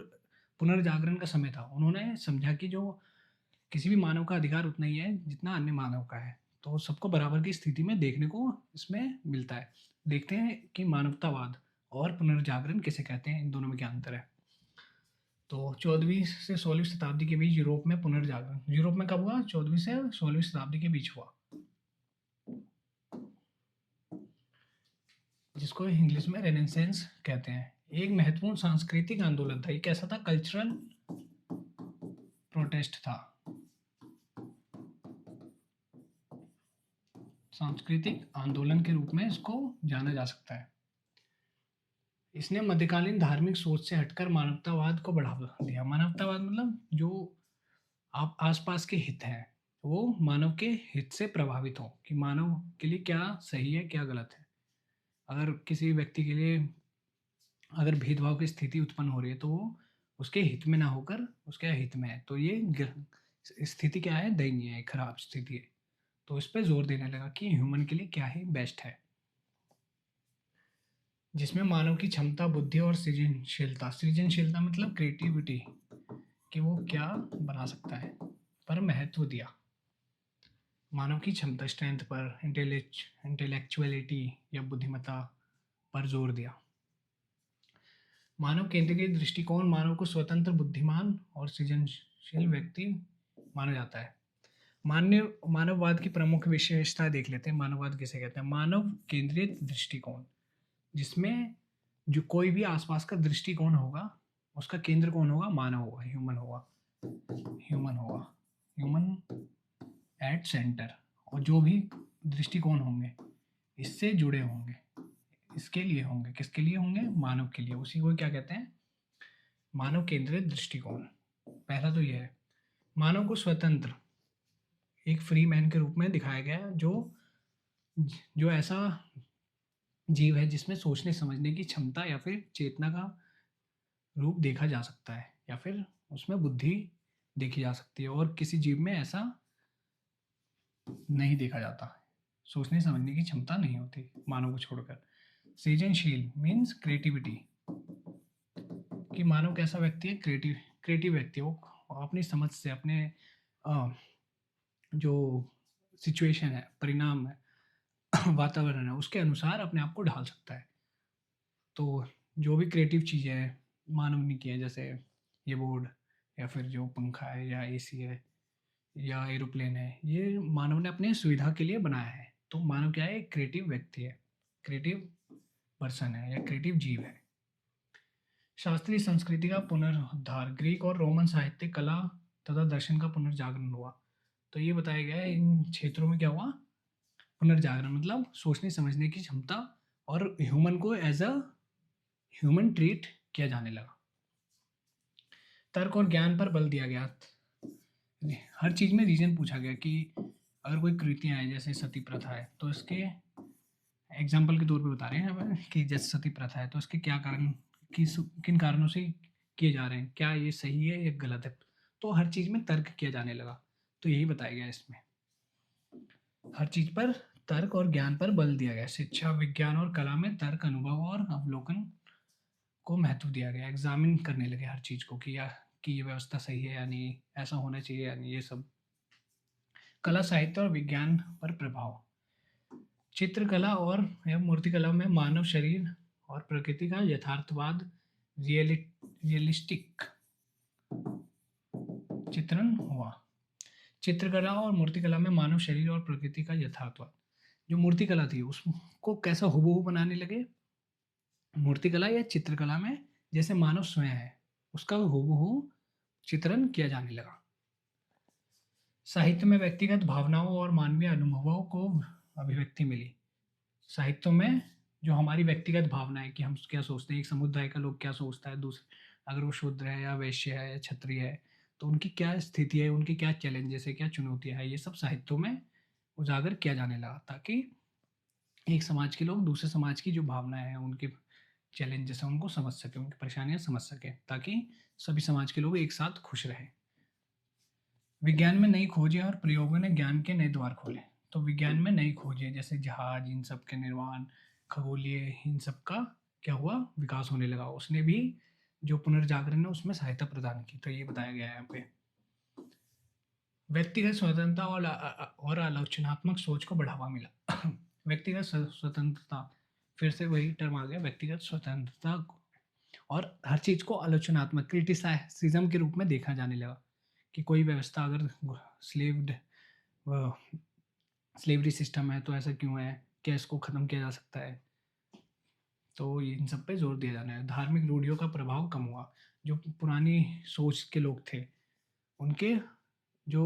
पुनर्जागरण का समय था, उन्होंने समझा कि जो किसी भी मानव का अधिकार उतना ही है जितना अन्य मानव का है, तो सबको बराबर की स्थिति में देखने को इसमें मिलता है। देखते हैं कि मानवतावाद और पुनर्जागरण किसे कहते हैं, इन दोनों में क्या अंतर है। तो 14वीं से 16वीं शताब्दी के बीच यूरोप में पुनर्जागरण, यूरोप में कब हुआ? 14वीं से 16वीं शताब्दी के बीच हुआ, जिसको इंग्लिश में रेनेसेंस कहते हैं। एक महत्वपूर्ण सांस्कृतिक आंदोलन था। ये कैसा था? कल्चरल प्रोटेस्ट था, सांस्कृतिक आंदोलन के रूप में इसको जाना जा सकता है। इसने मध्यकालीन धार्मिक सोच से हटकर मानवतावाद को बढ़ावा दिया। मानवतावाद मतलब जो आप आसपास के हित हैं, वो मानव के हित से प्रभावित हो कि मानव के लिए क्या सही है, क्या गलत है। अगर किसी व्यक्ति के लिए अगर भेदभाव की स्थिति उत्पन्न हो रही है, तो वो उसके हित में ना होकर उसके अहित में है। तो ये स्थिति क्या है? दयनीय है, खराब स्थिति है। तो इस पे जोर देने लगा कि ह्यूमन के लिए क्या ही बेस्ट है, जिसमें मानव की क्षमता, बुद्धि और सृजनशीलता, सृजनशीलता मतलब क्रिएटिविटी, कि वो क्या बना सकता है, पर महत्व दिया। मानव की क्षमता, स्ट्रेंथ पर, इंटेलेक्चुअलिटी या बुद्धिमत्ता पर जोर दिया। मानव केंद्रित दृष्टिकोण मानव को स्वतंत्र, बुद्धिमान और सृजनशील व्यक्ति माना जाता है। मानववाद की प्रमुख विशेषता देख लेते हैं। मानववाद किसे कहते हैं? मानव केंद्रित दृष्टिकोण, जिसमें जो कोई भी आसपास का दृष्टिकोण होगा, उसका केंद्र कौन होगा? मानव होगा, ह्यूमन होगा, ह्यूमन होगा, ह्यूमन एट सेंटर। और जो भी दृष्टिकोण होंगे इससे जुड़े होंगे, इसके लिए होंगे, किसके लिए होंगे? मानव के लिए। उसी को क्या कहते हैं? मानव केंद्रित दृष्टिकोण। पहला तो यह है। मानव को स्वतंत्र, एक फ्री मैन के रूप में दिखाया गया है, जो जो ऐसा जीव है जिसमें सोचने समझने की क्षमता या फिर चेतना का रूप देखा जा सकता है, या फिर उसमें बुद्धि देखी जा सकती है, और किसी जीव में ऐसा नहीं देखा जाता। सोचने समझने की क्षमता नहीं होती मानव को छोड़कर। सृजनशील मीन्स क्रिएटिविटी, कि मानव कैसा व्यक्ति है? क्रिएटिव व्यक्ति। वो अपनी समझ से, अपने जो सिचुएशन है, परिणाम है, वातावरण है, उसके अनुसार अपने आप को ढाल सकता है। तो जो भी क्रिएटिव चीज़ें हैं मानव ने की है, जैसे ये बोर्ड, या फिर जो पंखा है, या एसी है, या एरोप्लेन है, ये मानव ने अपने सुविधा के लिए बनाया है। तो मानव क्या है? एक क्रिएटिव व्यक्ति है, क्रिएटिव पर्सन है, या क्रिएटिव जीव है। शास्त्रीय संस्कृति का पुनरुद्धार, ग्रीक और रोमन साहित्य, कला तथा दर्शन का पुनर्जागरण हुआ। तो ये बताया गया है इन क्षेत्रों में क्या हुआ? पुनर्जागरण मतलब सोचने समझने की क्षमता, और ह्यूमन को एज अ ह्यूमन ट्रीट किया जाने लगा। तर्क और ज्ञान पर बल दिया गया। हर चीज में रीजन पूछा गया कि अगर कोई कृतियां हैं, जैसे सती प्रथा है, तो इसके एग्जाम्पल के तौर पे बता रहे हैं हमें कि जैसे सती प्रथा है, तो इसके क्या कारण, किन कारणों से किए जा रहे हैं, क्या ये सही है या गलत है। तो हर चीज में तर्क किया जाने लगा। तो यही बताया गया इसमें, हर चीज पर तर्क और ज्ञान पर बल दिया गया। शिक्षा, विज्ञान और कला में तर्क, अनुभव और अवलोकन को महत्व दिया गया। एग्जामिन करने लगे हर चीज को कि ये व्यवस्था सही है या नहीं, ऐसा होना चाहिए या नहीं, ये सब। कला, साहित्य और विज्ञान पर प्रभाव। चित्रकला और एवं मूर्तिकला में मानव शरीर और प्रकृति का यथार्थवाद, रियलिस्टिक चित्रण हुआ। चित्रकला और मूर्तिकला में मानव शरीर और प्रकृति का यथार्थवाद। जो मूर्तिकला थी उसको कैसा हूबहू बनाने लगे? मूर्तिकला या चित्रकला में जैसे मानव स्वयं है, उसका हूबहू चित्रण किया जाने लगा। साहित्य में व्यक्तिगत भावनाओं और मानवीय अनुभवों को अभिव्यक्ति मिली। साहित्य में जो हमारी व्यक्तिगत भावना है कि हम क्या सोचते हैं, एक समुदाय का लोग क्या सोचता है, दूसरे अगर वो शूद्र है या वैश्य है या क्षत्रिय है, तो उनकी क्या स्थिति है, उनकी क्या चैलेंजेस है, क्या चुनौतियां है, ये सब साहित्यों में उजागर किया जाने लगा, ताकि एक समाज के लोग दूसरे समाज की जो भावनाएं हैं, उनके चैलेंजेस हैं, उनको समझ सके, उनकी परेशानियां समझ सके, ताकि सभी समाज के लोग एक साथ खुश रहें। विज्ञान में नई खोजें और प्रयोगों ने ज्ञान के नए द्वार खोले। तो विज्ञान में नई खोजें जैसे जहाज, इन सब के निर्माण, खगोलीय, इन सब का क्या हुआ? विकास होने लगा। उसने भी जो पुनर्जागरण है उसमें सहायता प्रदान की। तो ये बताया गया है यहाँ पे। व्यक्तिगत स्वतंत्रता और आलोचनात्मक सोच को बढ़ावा मिला। व्यक्तिगत स्वतंत्रता, फिर से वही टर्म आ गया, व्यक्तिगत स्वतंत्रता और हर चीज को आलोचनात्मक, क्रिटिसिज्म के रूप में देखा जाने लगा, कि कोई व्यवस्था अगर स्लेव्ड स्लेवरी सिस्टम है तो ऐसा क्यों है, क्या इसको ख़त्म किया जा सकता है। तो इन सब पे जोर दिया जाना है। धार्मिक रूढ़ियों का प्रभाव कम हुआ। जो पुरानी सोच के लोग थे, उनके जो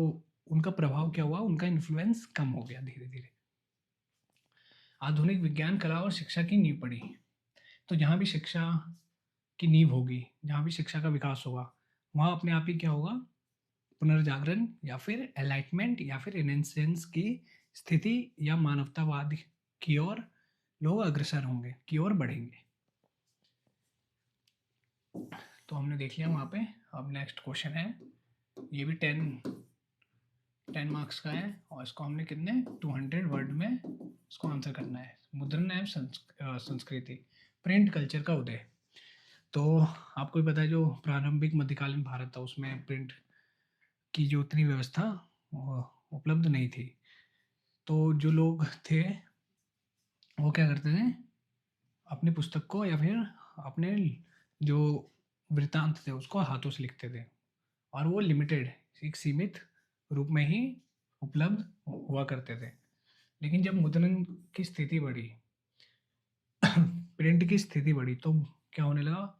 उनका प्रभाव क्या हुआ, उनका इन्फ्लुएंस कम हो गया धीरे धीरे। आधुनिक विज्ञान, कला और शिक्षा की नींव पड़ी। तो जहाँ भी शिक्षा की नींव होगी, जहाँ भी शिक्षा का विकास होगा, वहाँ अपने आप ही क्या होगा, पुनर्जागरण या फिर एनलाइटमेंट या फिर रेनेसांस की स्थिति या मानवतावाद की ओर लोग अग्रसर होंगे, की ओर बढ़ेंगे। तो हमने देख लिया वहाँ पे। अब नेक्स्ट क्वेश्चन है, ये भी 10 मार्क्स का है और इसको हमने कितने 200 वर्ड में इसको आंसर करना है। मुद्रण एवं संस्कृति, प्रिंट कल्चर का उदय। तो आपको भी पता है जो प्रारंभिक मध्यकालीन भारत था उसमें प्रिंट की जो उतनी व्यवस्था उपलब्ध नहीं थी। तो जो लोग थे वो क्या करते थे, अपनी पुस्तक को या फिर अपने जो वृत्तांत थे उसको हाथों से लिखते थे और वो लिमिटेड, एक सीमित रूप में ही उपलब्ध हुआ करते थे। लेकिन जब मुद्रण की स्थिति बढ़ी प्रिंट की स्थिति बढ़ी तो क्या होने लगा,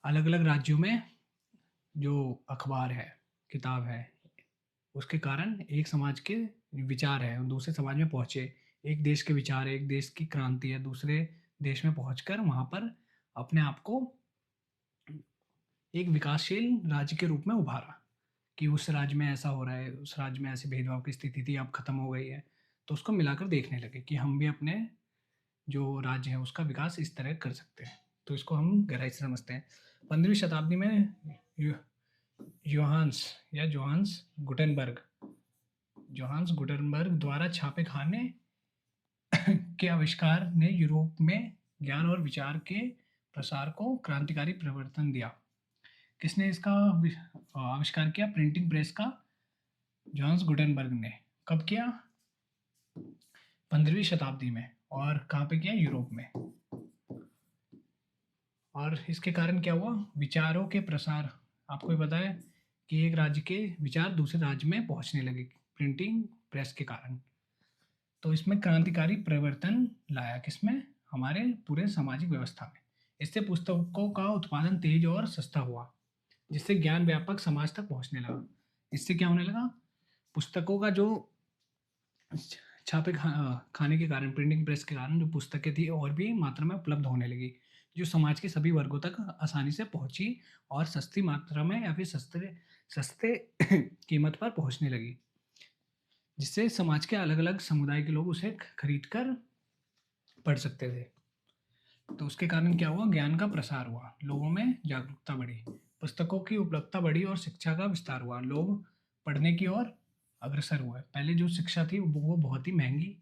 अलग अलग राज्यों में जो अखबार है, किताब है, उसके कारण एक समाज के विचार है दूसरे समाज में पहुंचे। एक देश के विचार है, एक देश की क्रांति है, दूसरे देश में पहुंचकर वहां पर अपने आप को एक विकासशील राज्य के रूप में उभारा कि उस राज्य में ऐसा हो रहा है, उस राज्य में ऐसी भेदभाव की स्थिति थी, अब खत्म हो गई है। तो उसको मिलाकर देखने लगे कि हम भी अपने जो राज्य है उसका विकास इस तरह कर सकते हैं। तो इसको हम गहराई से समझते हैं। 15वीं शताब्दी में जोहान्स गुटेनबर्ग द्वारा छापे खाने के आविष्कार ने यूरोप में ज्ञान और विचार के प्रसार को क्रांतिकारी परिवर्तन दिया। किसने इसका आविष्कार किया, प्रिंटिंग प्रेस का? जोहान्स गुटेनबर्ग ने। कब किया? 15वीं शताब्दी में। और कहाँ पे किया? यूरोप में। और इसके कारण क्या हुआ, विचारों के प्रसार। आपको भी पता है कि एक राज्य के विचार दूसरे राज्य में पहुंचने लगे प्रिंटिंग प्रेस के कारण। तो इसमें क्रांतिकारी परिवर्तन लाया, किसमें? हमारे पूरे सामाजिक व्यवस्था में। इससे पुस्तकों का उत्पादन तेज और सस्ता हुआ, जिससे ज्ञान व्यापक समाज तक पहुंचने लगा। इससे क्या होने लगा, पुस्तकों का जो छापे खाने के कारण, प्रिंटिंग प्रेस के कारण जो पुस्तकें थी और भी मात्रा में उपलब्ध होने लगी, जो समाज के सभी वर्गों तक आसानी से पहुंची और सस्ती मात्रा में या फिर सस्ते कीमत पर पहुंचने लगी, जिससे समाज के अलग अलग समुदाय के लोग उसे खरीद कर पढ़ सकते थे। तो उसके कारण क्या हुआ, ज्ञान का प्रसार हुआ, लोगों में जागरूकता बढ़ी, पुस्तकों की उपलब्धता बढ़ी और शिक्षा का विस्तार हुआ, लोग पढ़ने की ओर अग्रसर हुए। पहले जो शिक्षा थी वो बहुत ही महंगी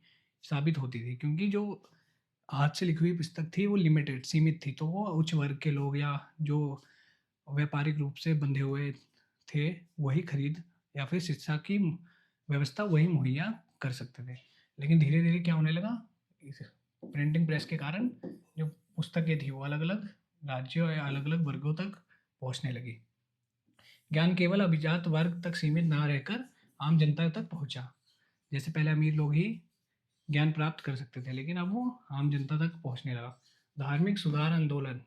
साबित होती थी, क्योंकि जो हाथ से लिखी हुई पुस्तक थी वो लिमिटेड, सीमित थी। तो वो उच्च वर्ग के लोग या जो व्यापारिक रूप से बंधे हुए थे वही खरीद या फिर शिक्षा की व्यवस्था वही मुहैया कर सकते थे। लेकिन धीरे धीरे क्या होने लगा, इस प्रिंटिंग प्रेस के कारण जो पुस्तकें थी वो अलग अलग राज्यों या अलग अलग वर्गों तक पहुंचने लगी। ज्ञान केवल अभिजात वर्ग तक सीमित ना रहकर आम जनता तक पहुंचा। जैसे पहले अमीर लोग ही ज्ञान प्राप्त कर सकते थे, लेकिन अब वो आम जनता तक पहुंचने लगा। धार्मिक सुधार आंदोलन,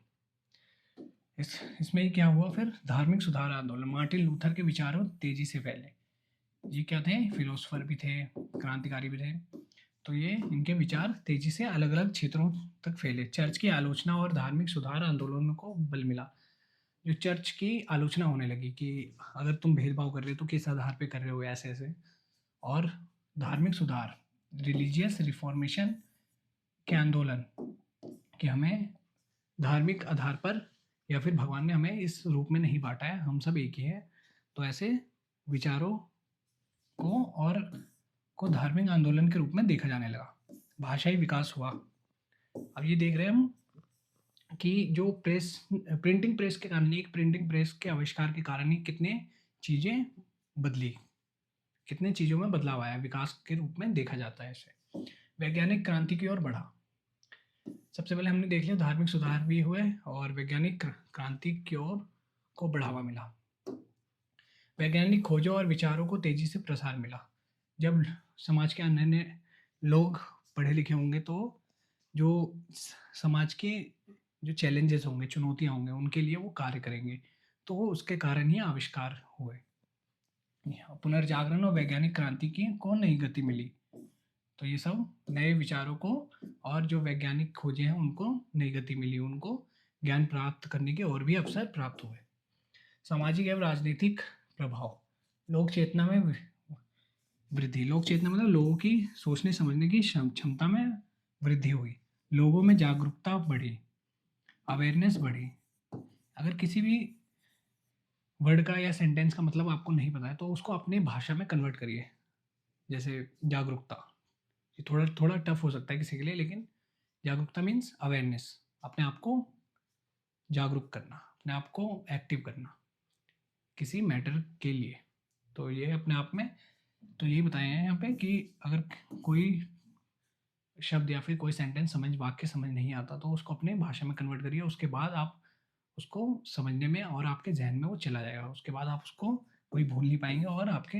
इसमें क्या हुआ फिर, धार्मिक सुधार आंदोलन। मार्टिन लूथर के विचारों तेजी से फैले। ये क्या थे, फिलोसोफर भी थे, क्रांतिकारी भी थे। तो ये इनके विचार तेजी से अलग अलग क्षेत्रों तक फैले। चर्च की आलोचना और धार्मिक सुधार आंदोलनों को बल मिला। जो चर्च की आलोचना होने लगी कि अगर तुम भेदभाव कर रहे हो तो किस आधार पे कर रहे हो, ऐसे ऐसे। और धार्मिक सुधार, रिलीजियस रिफॉर्मेशन के आंदोलन, कि हमें धार्मिक आधार पर या फिर भगवान ने हमें इस रूप में नहीं बांटा है, हम सब एक ही है। तो ऐसे विचारों को धार्मिक आंदोलन के रूप में देखा जाने लगा। भाषाई विकास हुआ। अब ये देख रहे हैं हम कि जो प्रिंटिंग प्रेस के कारण, एक प्रिंटिंग प्रेस के आविष्कार के कारण ही कितने चीज़ें बदली, कितने चीज़ों में बदलाव आया, विकास के रूप में देखा जाता है इसे। वैज्ञानिक क्रांति की ओर बढ़ा। सबसे पहले हमने देख लिया धार्मिक सुधार भी हुए और वैज्ञानिक क्रांति की ओर को बढ़ावा मिला। वैज्ञानिक खोजों और विचारों को तेजी से प्रसार मिला। जब समाज के अन्य लोग पढ़े लिखे होंगे तो जो समाज के जो चैलेंजेस होंगे, चुनौतियां होंगे, उनके लिए वो कार्य करेंगे। तो उसके कारण ही आविष्कार हुए। पुनर्जागरण और वैज्ञानिक क्रांति की को नई गति मिली। तो ये सब नए विचारों को और जो वैज्ञानिक खोजे हैं उनको नई गति मिली, उनको ज्ञान प्राप्त करने के और भी अवसर प्राप्त हुए। सामाजिक एवं राजनीतिक प्रभाव, लोक चेतना में वृद्धि। लोक चेतना मतलब लोगों की सोचने समझने की क्षमता में वृद्धि हुई, लोगों में जागरूकता बढ़ी, अवेयरनेस बढ़ी। अगर किसी भी वर्ड का या सेंटेंस का मतलब आपको नहीं पता है तो उसको अपने भाषा में कन्वर्ट करिए। जैसे जागरूकता, ये थोड़ा थोड़ा टफ हो सकता है किसी के लिए, लेकिन जागरूकता मीन्स अवेयरनेस, अपने आप को जागरूक करना, अपने आप को एक्टिव करना किसी मैटर के लिए। तो ये अपने आप में, तो ये बताए हैं यहाँ पे कि अगर कोई शब्द या फिर कोई सेंटेंस वाक्य समझ नहीं आता तो उसको अपने भाषा में कन्वर्ट करिए, उसके बाद आप उसको समझने में और आपके जहन में वो चला जाएगा, उसके बाद आप उसको कोई भूल नहीं पाएंगे, और आपके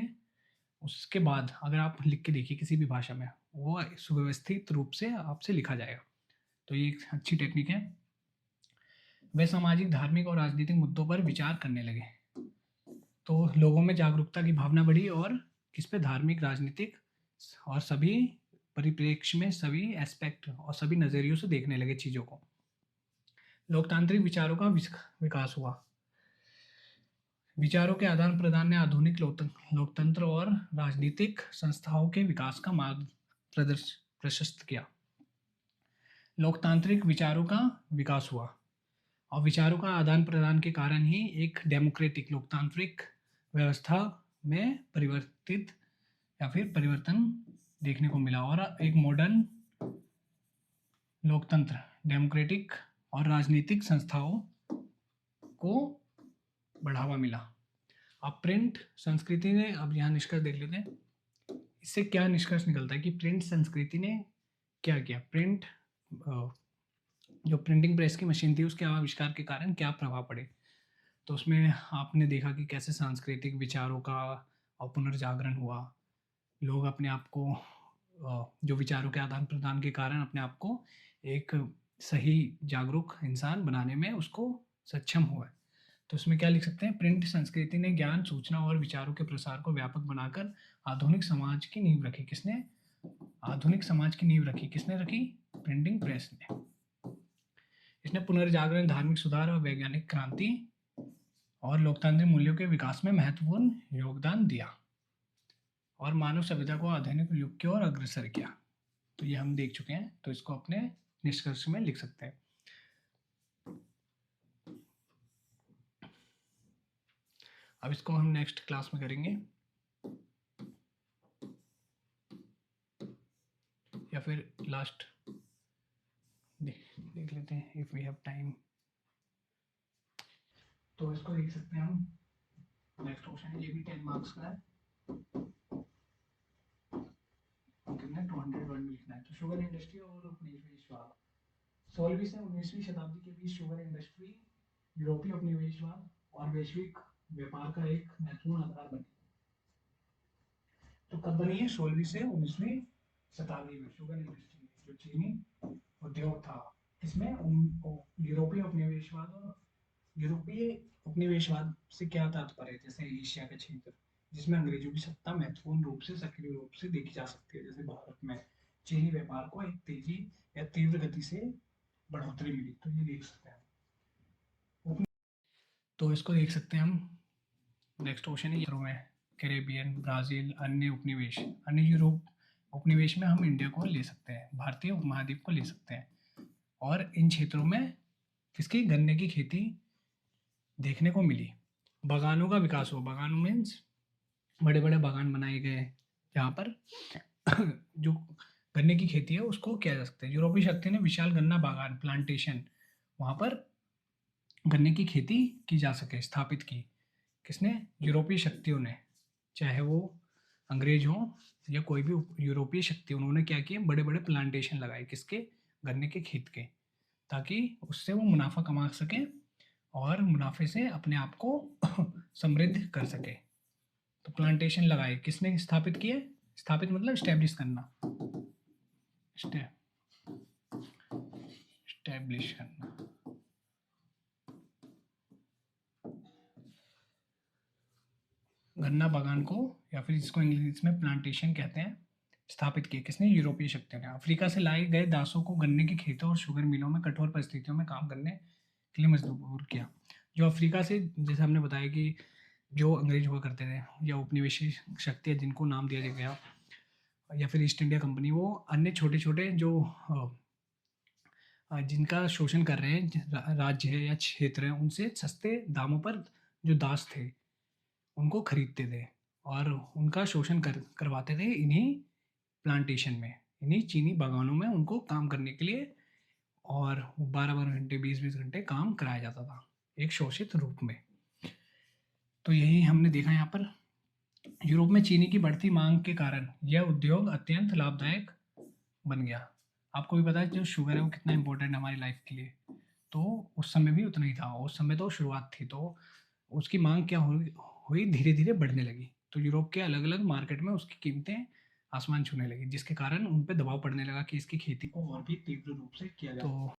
उसके बाद अगर आप लिख के देखिए किसी भी भाषा में, वो सुव्यवस्थित रूप से आपसे लिखा जाएगा। तो ये एक अच्छी टेक्निक है। वे सामाजिक, धार्मिक और राजनीतिक मुद्दों पर विचार करने लगे, तो लोगों में जागरूकता की भावना बढ़ी और किस पे, धार्मिक, राजनीतिक और सभी परिप्रेक्ष्य में, सभी एस्पेक्ट और सभी नज़रियों से देखने लगे चीज़ों को। लोकतांत्रिक विचारों का विकास हुआ। विचारों के आदान प्रदान ने आधुनिक लोकतंत्र और राजनीतिक संस्थाओं के विकास का मार्ग प्रशस्त किया। लोकतांत्रिक विचारों का विकास हुआ और विचारों का आदान प्रदान के कारण ही एक डेमोक्रेटिक लोकतांत्रिक व्यवस्था में परिवर्तित या फिर परिवर्तन देखने को मिला, और एक मॉडर्न लोकतंत्र, डेमोक्रेटिक और राजनीतिक संस्थाओं को बढ़ावा मिला। अब प्रिंट संस्कृति ने, अब यहाँ निष्कर्ष देख लेते हैं, इससे क्या निष्कर्ष निकलता है कि प्रिंट संस्कृति ने क्या किया, प्रिंट जो प्रिंटिंग प्रेस की मशीन थी उसके आविष्कार के कारण क्या प्रभाव पड़े। तो उसमें आपने देखा कि कैसे सांस्कृतिक विचारों का पुनर्जागरण हुआ, लोग अपने आप को जो विचारों के आदान प्रदान के कारण अपने आप को एक सही जागरूक इंसान बनाने में उसको सक्षम हुआ। तो इसमें क्या लिख सकते हैं, प्रिंट संस्कृति ने ज्ञान, सूचना और विचारों के प्रसार को व्यापक बनाकर आधुनिक समाज की नींव रखी। किसने? आधुनिक समाज की नींव रखी। किसने रखी? प्रिंटिंग प्रेस ने। इसने पुनर्जागरण, धार्मिक सुधार और वैज्ञानिक क्रांति और लोकतांत्रिक मूल्यों के विकास में महत्वपूर्ण योगदान दिया और मानव सभ्यता को आधुनिक युग की ओर अग्रसर किया। तो ये हम देख चुके हैं, तो इसको अपने निष्कर्ष में लिख सकते हैं। अब इसको हम नेक्स्ट क्लास में करेंगे, या फिर लास्ट देख लेते हैं इफ वी हैव टाइम। तो इसको देख सकते हैं हम, नेक्स्ट क्वेश्चन है, ये भी 10 मार्क्स का है, कितना 200 वर्ड में लिखना है। तो शुगर इंडस्ट्री और उपनिवेशवाद। 16वीं से 19वीं शताब्दी के बीच शुगर इंडस्ट्री यूरोपीय उपनिवेशवाद और वैश्विक व्यापार का एक महत्वपूर्ण आधार बनी। तो कब बनी है? 16वीं से 19वीं शताब्दी में शुगर इंडस्ट्री, जो चीनी उद्योग था, इसमें यूरोपीय उपनिवेशवाद। और यूरोपीय उपनिवेशवाद से क्या तात्पर्य है? जैसे एशिया का क्षेत्र जिसमें अंग्रेजों की सत्ता महत्वपूर्ण रूप से सक्रिय रूप से देखी जा सकती है, जैसे भारत में चीनी व्यापार को एक तेजी या तीव्र गति से बढ़ोतरी मिली। तो ये देख सकते हैं, तो इसको देख सकते हैं हम। नेक्स्ट क्वेश्चन है में कैरेबियन, ब्राज़ील, अन्य उपनिवेश, अन्य यूरोप उपनिवेश में हम इंडिया को ले सकते हैं, भारतीय उपमहाद्वीप को ले सकते हैं, और इन क्षेत्रों में किसकी? गन्ने की खेती देखने को मिली। बागानों का विकास हुआ। बागान मीन्स बड़े बड़े बागान बनाए गए जहाँ पर जो गन्ने की खेती है उसको किया जा सकता है। यूरोपीय शक्ति ने विशाल गन्ना बागान, प्लांटेशन, वहाँ पर गन्ने की खेती की जा सके, स्थापित की। किसने? यूरोपीय शक्तियों ने, चाहे वो अंग्रेज हों या कोई भी यूरोपीय शक्ति, उन्होंने क्या किया? बड़े बड़े प्लांटेशन लगाए, किसके? गन्ने के खेत के, ताकि उससे वो मुनाफा कमा सके और मुनाफे से अपने आप को समृद्ध कर सके। तो प्लांटेशन लगाए, किसने स्थापित किए? स्थापित मतलब स्टैब्लिश करना, स्टैब्लिश करना। गन्ना बागान को, या फिर जिसको इंग्लिश में प्लांटेशन कहते हैं, स्थापित किए। किसने? यूरोपीय शक्तियों ने। अफ्रीका से लाए गए दासों को गन्ने के खेतों और शुगर मिलों में कठोर परिस्थितियों में काम करने के लिए मजबूर किया। जो अफ्रीका से, जैसे हमने बताया कि जो अंग्रेज हुआ करते थे या उपनिवेशी शक्तियाँ जिनको नाम दिया गया, या फिर ईस्ट इंडिया कंपनी, वो अन्य छोटे छोटे जो जिनका शोषण कर रहे हैं राज्य है या क्षेत्र है, उनसे सस्ते दामों पर जो दास थे उनको खरीदते थे और उनका शोषण करवाते थे इन्हीं प्लांटेशन में, इन्हीं चीनी बागानों में उनको काम करने के लिए, और 12-12 घंटे 20-20 घंटे काम कराया जाता था एक शोषित रूप में। तो यही हमने देखा यहाँ पर। यूरोप में चीनी की बढ़ती मांग के कारण यह उद्योग अत्यंत लाभदायक बन गया। आपको भी पता है जो शुगर है वो कितना इंपॉर्टेंट है हमारी लाइफ के लिए, तो उस समय भी उतना ही था। उस समय तो शुरुआत थी, तो उसकी मांग क्या हुई, धीरे धीरे बढ़ने लगी। तो यूरोप के अलग अलग मार्केट में उसकी कीमतें आसमान छूने लगी, जिसके कारण उन पर दबाव पड़ने लगा कि इसकी खेती को और भी तीव्र रूप से किया जाए। तो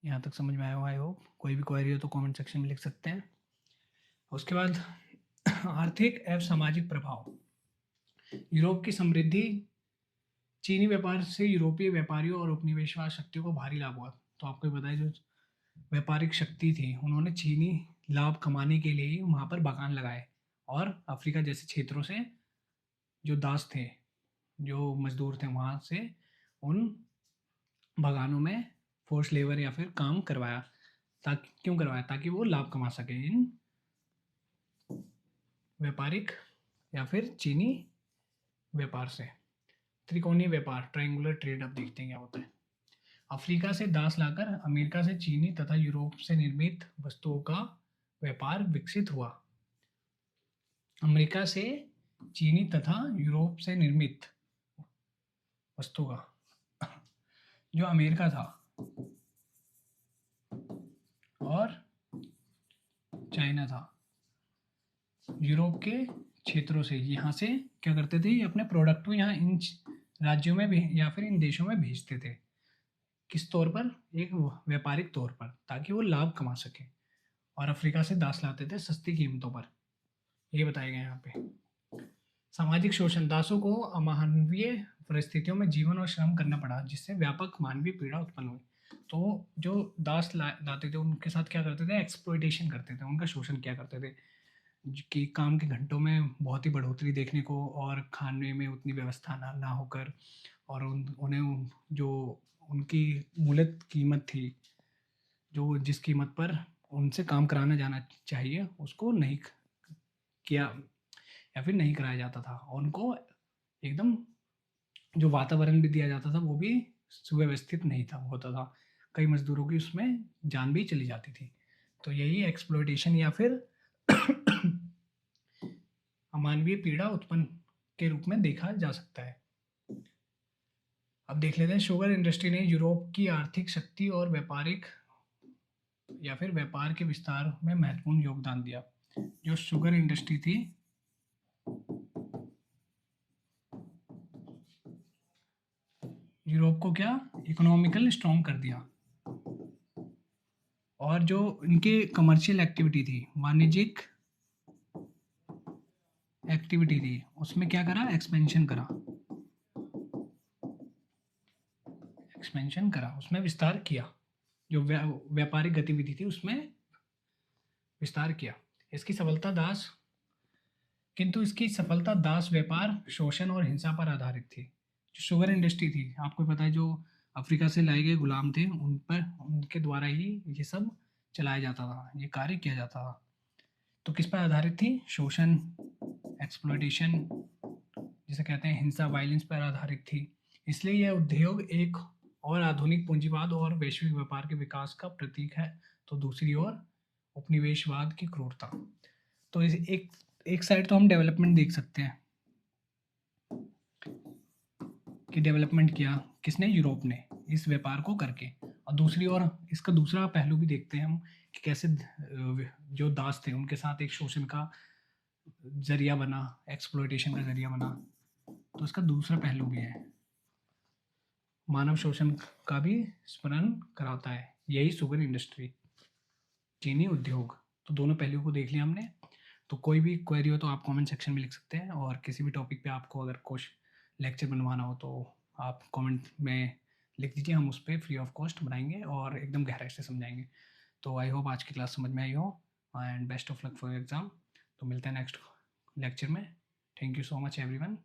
यहाँ तक समझ में आया हुआ है। कोई भी क्वेरी हो तो कमेंट सेक्शन में लिख सकते हैं। उसके बाद आर्थिक एवं सामाजिक प्रभाव। यूरोप की समृद्धि, चीनी व्यापार से यूरोपीय व्यापारियों और उपनिवेशवाद शक्तियों को भारी लाभ हुआ। तो आपको बताया जो व्यापारिक शक्ति थी उन्होंने चीनी लाभ कमाने के लिए ही वहाँ पर बागान लगाए, और अफ्रीका जैसे क्षेत्रों से जो दास थे, जो मजदूर थे, वहाँ से उन बागानों में फोर्स लेबर या फिर काम करवाया। ताकि क्यों करवाया? ताकि वो लाभ कमा सके इन व्यापारिक या फिर चीनी व्यापार से। त्रिकोणीय व्यापार, ट्रायंगुलर ट्रेड, अब देखते हैं क्या होता है। अफ्रीका से दास लाकर अमेरिका से चीनी तथा यूरोप से निर्मित वस्तुओं का व्यापार विकसित हुआ। अमेरिका से चीनी तथा यूरोप से निर्मित वस्तु का जो अमेरिका था और चाइना था, यूरोप के क्षेत्रों से यहाँ से क्या करते थे, अपने प्रोडक्ट को यहाँ इन राज्यों में भी या फिर इन देशों में भेजते थे। किस तौर पर? एक व्यापारिक तौर पर, ताकि वो लाभ कमा सके। और अफ्रीका से दास लाते थे सस्ती कीमतों पर, ये बताया गया यहाँ पे। सामाजिक शोषण, दासों को अमानवीय परिस्थितियों में जीवन और श्रम करना पड़ा, जिससे व्यापक मानवीय पीड़ा उत्पन्न हुई। तो जो दास लाते थे उनके साथ क्या करते थे? एक्सप्लॉयटेशन करते थे, उनका शोषण किया करते थे, कि काम के घंटों में बहुत ही बढ़ोतरी देखने को, और खाने में उतनी व्यवस्था ना होकर, और उन्हें जो उनकी मूलत कीमत थी, जो जिस कीमत पर उनसे काम कराना जाना चाहिए, उसको नहीं किया या फिर नहीं कराया जाता था। और उनको एकदम जो वातावरण भी दिया जाता था वो भी सुव्यवस्थित नहीं था होता था। कई मजदूरों की उसमें जान भी चली जाती थी। तो यही एक्सप्लॉयटेशन या फिर अमानवीय पीड़ा उत्पन्न के रूप में देखा जा सकता है। अब देख लेते हैं, शुगर इंडस्ट्री ने यूरोप की आर्थिक शक्ति और व्यापारिक या फिर व्यापार के विस्तार में महत्वपूर्ण योगदान दिया। जो शुगर इंडस्ट्री थी, यूरोप को क्या इकोनॉमिकल स्ट्रॉन्ग कर दिया। और जो इनके कमर्शियल एक्टिविटी थी, वाणिज्यिक एक्टिविटी थी, उसमें क्या करा? एक्सपेंशन करा, उसमें विस्तार किया। जो व्यापारिक गतिविधि थी उसमें विस्तार किया। इसकी सफलता दास व्यापार, शोषण और हिंसा पर आधारित थी। जो शुगर इंडस्ट्री थी, आपको पता है, जो अफ्रीका से लाए गए गुलाम थे उन पर, उनके द्वारा ही ये सब चलाया जाता था, ये कार्य किया जाता था। तो किस पर आधारित थी? शोषण, एक्सप्लॉयटेशन, जिसे कहते हैं हिंसा, वायलेंस पर आधारित थी। इसलिए यह उद्योग एक और आधुनिक पूंजीवाद और वैश्विक व्यापार के विकास का प्रतीक है। तो दूसरी ओर उपनिवेशवाद की क्रूरता। तो इस एक साइड तो हम डेवलपमेंट देख सकते हैं कि डेवलपमेंट किया किसने? यूरोप ने, इस व्यापार को करके। और दूसरी ओर इसका दूसरा पहलू भी देखते हैं हम कि कैसे जो दास थे उनके साथ एक शोषण का जरिया बना, एक्सप्लॉयटेशन का जरिया बना। तो इसका दूसरा पहलू भी है, मानव शोषण का भी स्मरण कराता है यही शुगर इंडस्ट्री, चीनी उद्योग। तो दोनों पहलुओं को देख लिया हमने। तो कोई भी क्वेरी हो तो आप कमेंट सेक्शन में लिख सकते हैं, और किसी भी टॉपिक पे आपको अगर कुछ लेक्चर बनवाना हो तो आप कमेंट में लिख दीजिए, हम उस पे फ्री ऑफ कॉस्ट बनाएँगे और एकदम गहराई से समझाएँगे। तो आई होप आज की क्लास समझ में आई हो, and best of luck for your exam. तो मिलते हैं नेक्स्ट लेक्चर में। Thank you so much everyone.